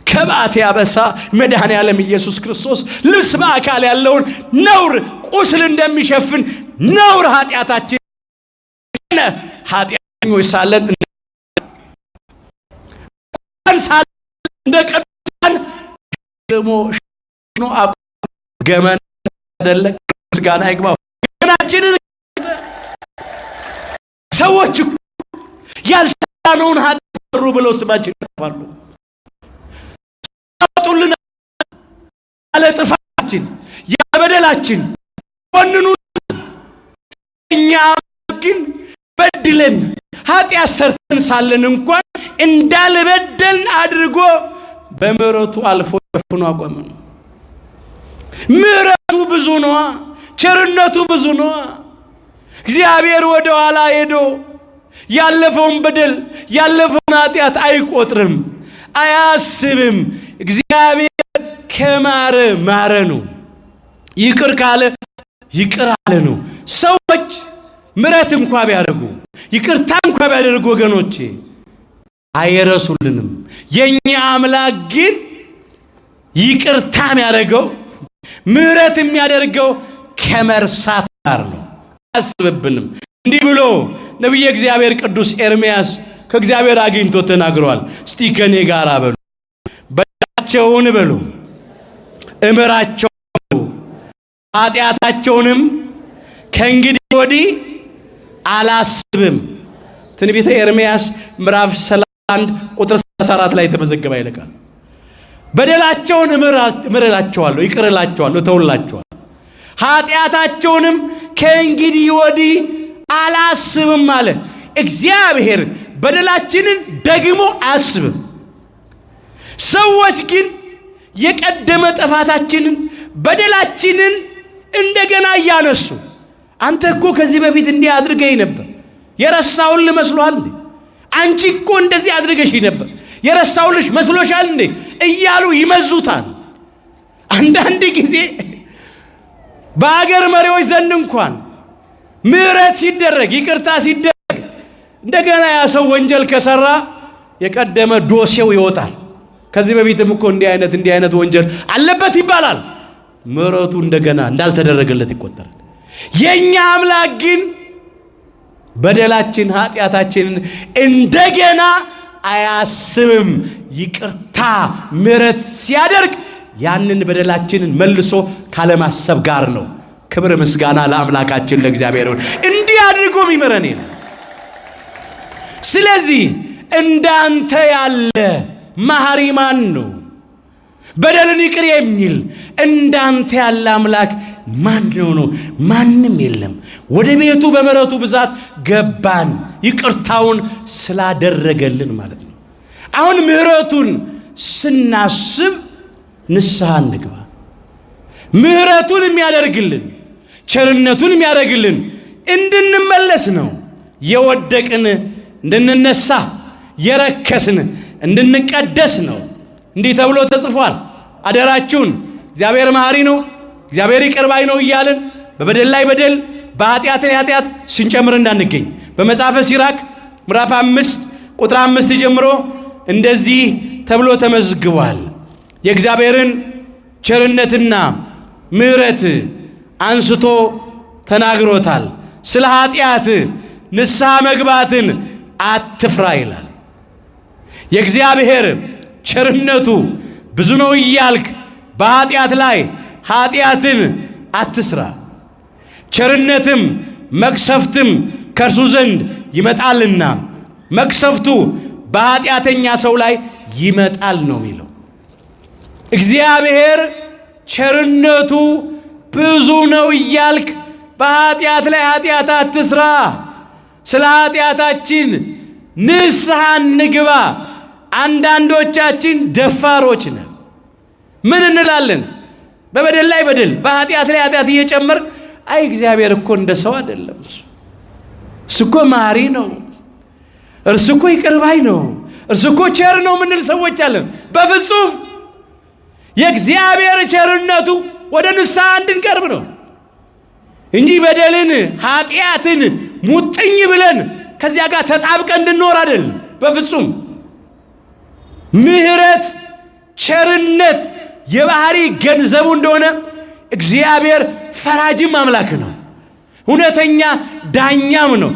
ከበዓት ያበሳ መድኃኔ ዓለም ኢየሱስ ክርስቶስ ልብስ በአካል ያለውን ነውር ቁስል እንደሚሸፍን ነውር ኃጢአታችን ኃጢአተኞች ሳለን እንደ ቅዱሳን ደግሞ ገመና ደለቅ ምስጋና ይግባው። ገመናችንን ሰዎች ያልሰራነውን ኃጢአት ሰሩ ብለው ስማችን ይጠፋሉ። ጡልና ያለ ጥፋታችን ያለ በደላችን ወንኑ እኛ ግን በድለን ኃጢአት ሰርተን ሳለን እንኳን እንዳልበደልን አድርጎ በምሕረቱ አልፎ ሸፍኖ አቆመን። ምሕረቱ ብዙ ነዋ፣ ቸርነቱ ብዙ ነዋ። እግዚአብሔር ወደ ኋላ ሄዶ ያለፈውን በደል ያለፈውን ኃጢአት አይቆጥርም፣ አያስብም። እግዚአብሔር ከማረ ማረ ነው፣ ይቅር ካለ ይቅር አለ ነው። ሰዎች ምሕረት እንኳን ቢያደርጉ ይቅርታ እንኳን ቢያደርጉ ወገኖቼ አይረሱልንም። የኛ አምላክ ግን ይቅርታ የሚያደርገው ምሕረት የሚያደርገው ከመርሳት ጋር ነው፣ አያስብብንም። እንዲህ ብሎ ነቢየ እግዚአብሔር ቅዱስ ኤርምያስ ከእግዚአብሔር አግኝቶ ተናግሯል። እስቲ ከኔ ጋር በሉ፣ በደላቸውን በሉ እምራቸው፣ ኃጢአታቸውንም ከእንግዲህ ወዲህ አላስብም። ትንቢተ ኤርምያስ ምዕራፍ 31 ቁጥር 34 ላይ ተመዘገበ ይልቃል። በደላቸውን እምራቸዋለሁ፣ ይቅር እላቸዋለሁ፣ እተውላቸዋለሁ፣ ኃጢአታቸውንም ከእንግዲህ ወዲህ አላስብም አለ። እግዚአብሔር በደላችንን ደግሞ አያስብም። ሰዎች ግን የቀደመ ጥፋታችንን በደላችንን እንደገና እያነሱ አንተ እኮ ከዚህ በፊት እንዲህ አድርገኝ ነበር የረሳውን መስሎሃል እንዴ? አንቺ እኮ እንደዚህ አድርገሽ ነበር የረሳውልሽ መስሎሻል እንዴ? እያሉ ይመዙታል። አንዳንድ ጊዜ በአገር መሪዎች ዘንድ እንኳን ምሕረት ሲደረግ ይቅርታ ሲደረግ እንደገና ያ ሰው ወንጀል ከሰራ የቀደመ ዶሴው ይወጣል። ከዚህ በፊትም እኮ እንዲህ አይነት ወንጀል አለበት ይባላል። ምሕረቱ እንደገና እንዳልተደረገለት ይቆጠራል። የኛ አምላክ ግን በደላችን ኃጢአታችንን እንደገና አያስብም። ይቅርታ ምሕረት ሲያደርግ ያንን በደላችንን መልሶ ካለማሰብ ጋር ነው። ክብር ምስጋና ለአምላካችን ለእግዚአብሔር ይሁን። እንዲህ አድርጎ ይምረን። ስለዚህ እንዳንተ ያለ መሐሪ ማን ነው? በደልን ይቅር የሚል እንዳንተ ያለ አምላክ ማን ነው? ማንም የለም። ወደ ቤቱ በምሕረቱ ብዛት ገባን፣ ይቅርታውን ስላደረገልን ማለት ነው። አሁን ምሕረቱን ስናስብ ንስሐ እንግባ። ምሕረቱን የሚያደርግልን ቸርነቱን የሚያደርግልን እንድንመለስ ነው። የወደቅን እንድንነሳ፣ የረከስን እንድንቀደስ ነው። እንዲህ ተብሎ ተጽፏል። አደራችሁን እግዚአብሔር መሐሪ ነው፣ እግዚአብሔር ይቅር ባይ ነው እያልን በበደል ላይ በደል በኃጢአት ላይ ኃጢአት ስንጨምር እንዳንገኝ በመጽሐፈ ሲራክ ምዕራፍ 5 ቁጥር 5 ጀምሮ እንደዚህ ተብሎ ተመዝግቧል። የእግዚአብሔርን ቸርነትና ምሕረት አንስቶ ተናግሮታል። ስለ ኃጢአት ንስሐ መግባትን አትፍራ ይላል። የእግዚአብሔር ቸርነቱ ብዙ ነው እያልክ በኃጢአት ላይ ኃጢአትን አትስራ። ቸርነትም መቅሰፍትም ከእርሱ ዘንድ ይመጣልና መቅሰፍቱ በኃጢአተኛ ሰው ላይ ይመጣል ነው የሚለው። እግዚአብሔር ቸርነቱ ብዙ ነው እያልክ በኃጢአት ላይ ኃጢአት አትስራ። ስለ ኃጢአታችን ንስሐ እንግባ። አንዳንዶቻችን ደፋሮች ነን። ምን እንላለን? በበደል ላይ በደል በኃጢአት ላይ ኃጢአት እየጨመር አይ እግዚአብሔር እኮ እንደ ሰው አይደለም፣ እሱ እኮ መሐሪ ነው፣ እርሱ እኮ ይቅር ባይ ነው፣ እርሱ እኮ ቸር ነው ምንል ሰዎች አለን። በፍጹም የእግዚአብሔር ቸርነቱ ወደ ንስሐ እንድንቀርብ ነው እንጂ በደልን ኃጢአትን ሙጥኝ ብለን ከዚያ ጋር ተጣብቀን እንድንኖር አይደለም። በፍጹም ምሕረት ቸርነት የባህሪ ገንዘቡ እንደሆነ እግዚአብሔር ፈራጅም አምላክ ነው፣ እውነተኛ ዳኛም ነው።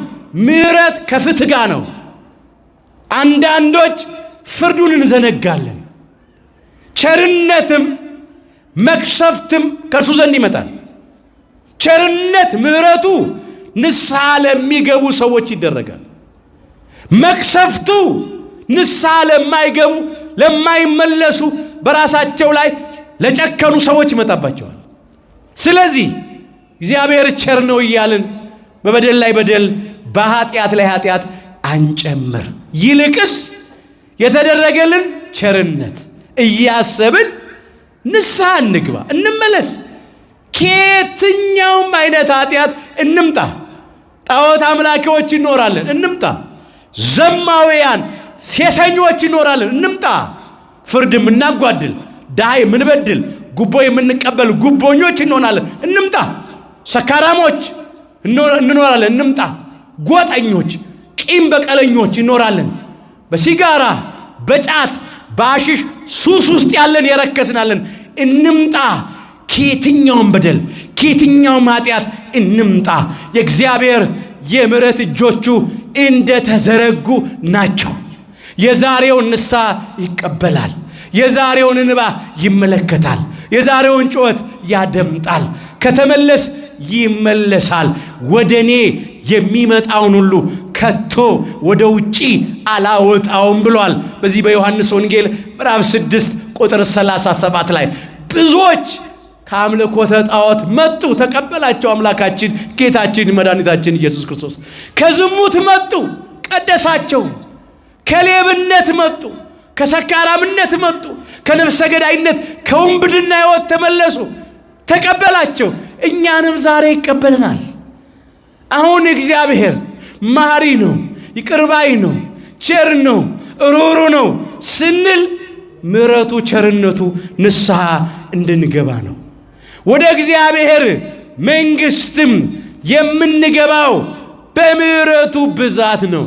ምሕረት ከፍትህ ጋር ነው። አንዳንዶች ፍርዱን እንዘነጋለን። ቸርነትም መቅሰፍትም ከእርሱ ዘንድ ይመጣል። ቸርነት ምሕረቱ ንስሐ ለሚገቡ ሰዎች ይደረጋል። መቅሰፍቱ ንስሐ ለማይገቡ ለማይመለሱ በራሳቸው ላይ ለጨከኑ ሰዎች ይመጣባቸዋል። ስለዚህ እግዚአብሔር ቸር ነው እያልን በበደል ላይ በደል በኃጢአት ላይ ኃጢአት አንጨምር። ይልቅስ የተደረገልን ቸርነት እያሰብን ንስሐ እንግባ፣ እንመለስ። ከየትኛውም አይነት ኃጢአት እንምጣ። ጣዖት አምላኪዎች እንኖራለን፣ እንምጣ። ዘማውያን ሴሰኞች እንኖራለን፣ እንምጣ። ፍርድ የምናጓድል፣ ድሃ የምንበድል፣ ጉቦ የምንቀበል ጉቦኞች እንሆናለን፣ እንምጣ። ሰካራሞች እንኖራለን፣ እንምጣ። ጎጠኞች፣ ቂም በቀለኞች እንኖራለን። በሲጋራ በጫት በአሽሽ ሱስ ውስጥ ያለን የረከስናለን፣ እንምጣ። ከየትኛውም በደል ከየትኛውም ኃጢአት እንምጣ። የእግዚአብሔር የምሕረት እጆቹ እንደተዘረጉ ናቸው። የዛሬውን ንስሐ ይቀበላል። የዛሬውን እንባ ይመለከታል። የዛሬውን ጩኸት ያደምጣል። ከተመለስ ይመለሳል። ወደኔ የሚመጣውን ሁሉ ከቶ ወደ ውጪ አላወጣውም ብሏል። በዚህ በዮሐንስ ወንጌል ምዕራፍ 6 ቁጥር 37 ላይ ብዙዎች ከአምልኮተ ጣዖት መጡ፣ ተቀበላቸው አምላካችን ጌታችን መድኃኒታችን ኢየሱስ ክርስቶስ። ከዝሙት መጡ፣ ቀደሳቸው። ከሌብነት መጡ፣ ከሰካራምነት መጡ፣ ከነፍሰ ገዳይነት ከውንብድና ሕይወት ተመለሱ፣ ተቀበላቸው። እኛንም ዛሬ ይቀበለናል። አሁን እግዚአብሔር መሐሪ ነው፣ ይቅር ባይ ነው፣ ቸር ነው፣ ሩሩ ነው ስንል ምሕረቱ ቸርነቱ ንስሐ እንድንገባ ነው። ወደ እግዚአብሔር መንግሥትም የምንገባው በምሕረቱ ብዛት ነው።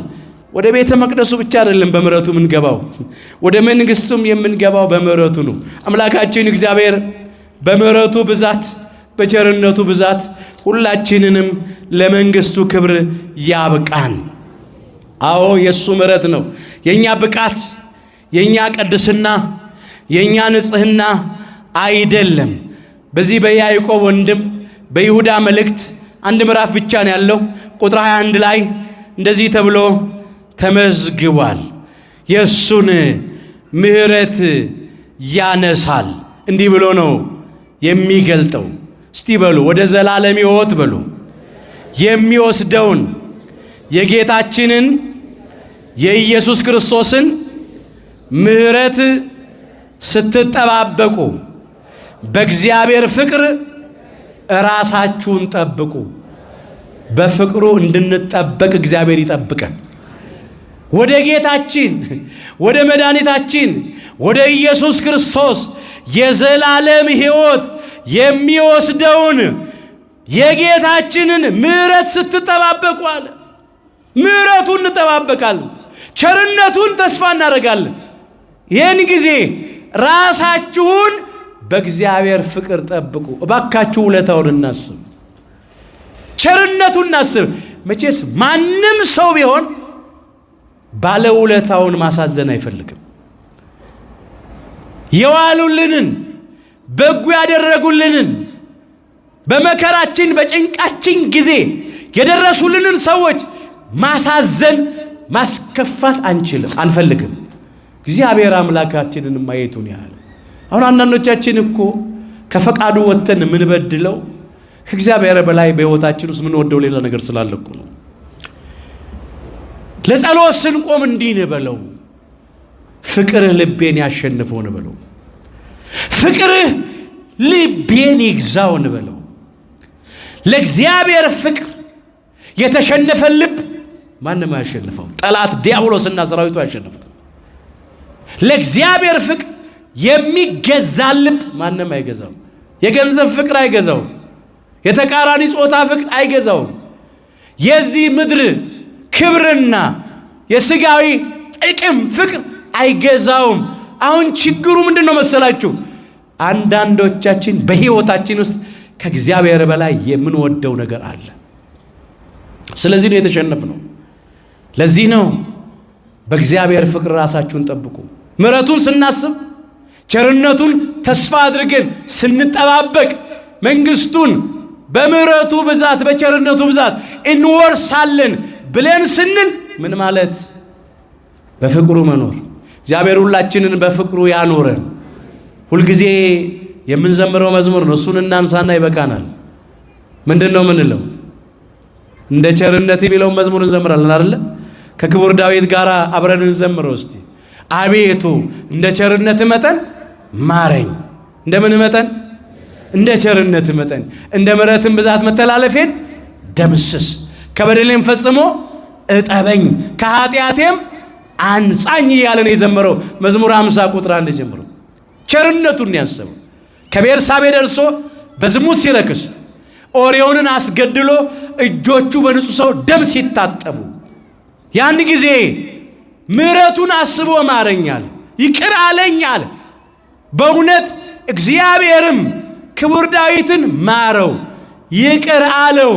ወደ ቤተ መቅደሱ ብቻ አይደለም በምሕረቱ የምንገባው፣ ወደ መንግሥቱም የምንገባው በምሕረቱ ነው። አምላካችን እግዚአብሔር በምሕረቱ ብዛት በቸርነቱ ብዛት ሁላችንንም ለመንግሥቱ ክብር ያብቃን። አዎ የእሱ ምሕረት ነው። የእኛ ብቃት የእኛ ቅድስና የእኛ ንጽሕና አይደለም። በዚህ በያዕቆብ ወንድም በይሁዳ መልእክት አንድ ምዕራፍ ብቻ ነው ያለው። ቁጥር 21 ላይ እንደዚህ ተብሎ ተመዝግቧል። የእሱን ምሕረት ያነሳል። እንዲህ ብሎ ነው የሚገልጠው። እስቲ በሉ ወደ ዘላለም ሕይወት በሉ የሚወስደውን የጌታችንን የኢየሱስ ክርስቶስን ምሕረት ስትጠባበቁ በእግዚአብሔር ፍቅር ራሳችሁን ጠብቁ። በፍቅሩ እንድንጠበቅ እግዚአብሔር ይጠብቀን። ወደ ጌታችን ወደ መድኃኒታችን ወደ ኢየሱስ ክርስቶስ የዘላለም ሕይወት የሚወስደውን የጌታችንን ምሕረት ስትጠባበቁ አለ። ምሕረቱን እንጠባበቃለን፣ ቸርነቱን ተስፋ እናደርጋለን። ይህን ጊዜ ራሳችሁን በእግዚአብሔር ፍቅር ጠብቁ። እባካችሁ ውለታውን እናስብ፣ ቸርነቱን እናስብ። መቼስ ማንም ሰው ቢሆን ባለውለታውን ማሳዘን አይፈልግም። የዋሉልንን በጎ ያደረጉልንን በመከራችን በጭንቃችን ጊዜ የደረሱልንን ሰዎች ማሳዘን ማስከፋት አንፈልግም። እግዚአብሔር አምላካችንን ማየቱን ያህል አሁን አንዳንዶቻችን እኮ ከፈቃዱ ወጥተን የምንበድለው ከእግዚአብሔር በላይ በሕይወታችን ውስጥ የምንወደው ሌላ ነገር ስላለ እኮ ነው። ለጸሎት ስንቆም እንዲህ እንበለው፣ ፍቅርህ ልቤን ያሸንፈው እንበለው፣ ፍቅርህ ልቤን ይግዛው እንበለው። ለእግዚአብሔር ፍቅር የተሸነፈ ልብ ማንም አያሸንፈው። ጠላት ዲያብሎስና ሰራዊቱ አያሸንፉት። ለእግዚአብሔር ፍቅር የሚገዛ ልብ ማንም አይገዛው። የገንዘብ ፍቅር አይገዛው። የተቃራኒ ጾታ ፍቅር አይገዛውም። የዚህ ምድር ክብርና የስጋዊ ጥቅም ፍቅር አይገዛውም። አሁን ችግሩ ምንድነው መሰላችሁ? አንዳንዶቻችን በሕይወታችን ውስጥ ከእግዚአብሔር በላይ የምንወደው ነገር አለ። ስለዚህ ነው የተሸነፍነው። ለዚህ ነው በእግዚአብሔር ፍቅር ራሳችሁን ጠብቁ። ምሕረቱን ስናስብ ቸርነቱን ተስፋ አድርገን ስንጠባበቅ መንግሥቱን በምሕረቱ ብዛት በቸርነቱ ብዛት እንወርሳለን ብለን ስንል ምን ማለት? በፍቅሩ መኖር። እግዚአብሔር ሁላችንን በፍቅሩ ያኖረን። ሁልጊዜ የምንዘምረው መዝሙር ነው። እሱን እናንሳና ይበቃናል። ምንድን ነው ምንለው? እንደ ቸርነት የሚለውን መዝሙር እንዘምራለን አይደለ? ከክቡር ዳዊት ጋር አብረን እንዘምረው እስቲ። አቤቱ እንደ ቸርነት መጠን ማረኝ። እንደምን መጠን? እንደ ቸርነት መጠን። እንደ ምሕረትም ብዛት መተላለፌን ደምስስ። ከበደሌም ፈጽሞ እጠበኝ ከኃጢአቴም አንጻኝ እያለ ነው የዘመረው መዝሙር 50 ቁጥር 1 ጀምሮ። ቸርነቱን ያሰበው ከቤርሳቤ ደርሶ በዝሙት ሲረክስ ኦሪዮንን አስገድሎ እጆቹ በንጹህ ሰው ደም ሲታጠቡ ያን ጊዜ ምሕረቱን አስቦ ማረኛል፣ ይቅር አለኛል። በእውነት እግዚአብሔርም ክቡር ዳዊትን ማረው፣ ይቅር አለው።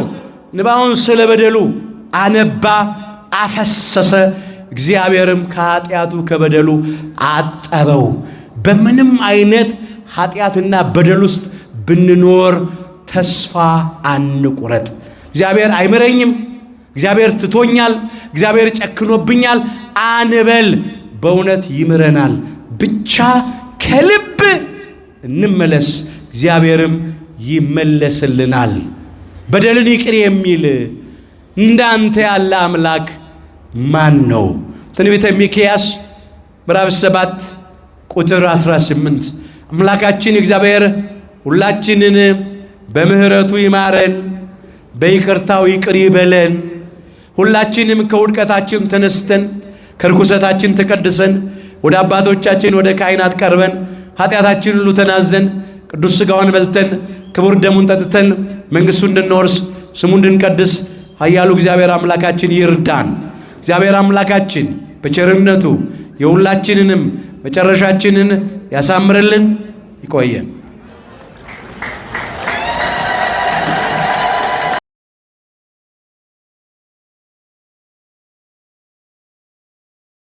እንባውን ስለ በደሉ አነባ፣ አፈሰሰ። እግዚአብሔርም ከኃጢአቱ ከበደሉ አጠበው። በምንም አይነት ኃጢአትና በደል ውስጥ ብንኖር ተስፋ አንቁረጥ። እግዚአብሔር አይምረኝም፣ እግዚአብሔር ትቶኛል፣ እግዚአብሔር ጨክኖብኛል አንበል። በእውነት ይምረናል። ብቻ ከልብ እንመለስ፣ እግዚአብሔርም ይመለስልናል። በደልን ይቅር የሚል እንዳንተ ያለ አምላክ ማን ነው? ትንቢተ ሚክያስ ምዕራፍ 7 ቁጥር 18 አምላካችን እግዚአብሔር ሁላችንን በምህረቱ ይማረን፣ በይቅርታው ይቅር ይበለን። ሁላችንም ከውድቀታችን ተነስተን ከርኩሰታችን ተቀድሰን ወደ አባቶቻችን ወደ ካህናት ቀርበን ኃጢአታችን ሁሉ ተናዘን ቅዱስ ሥጋውን በልተን ክቡር ደሙን ጠጥተን መንግሥቱን እንድንወርስ ስሙን እንድንቀድስ ኃያሉ እግዚአብሔር አምላካችን ይርዳን። እግዚአብሔር አምላካችን በቸርነቱ የሁላችንንም መጨረሻችንን ያሳምርልን። ይቆየን።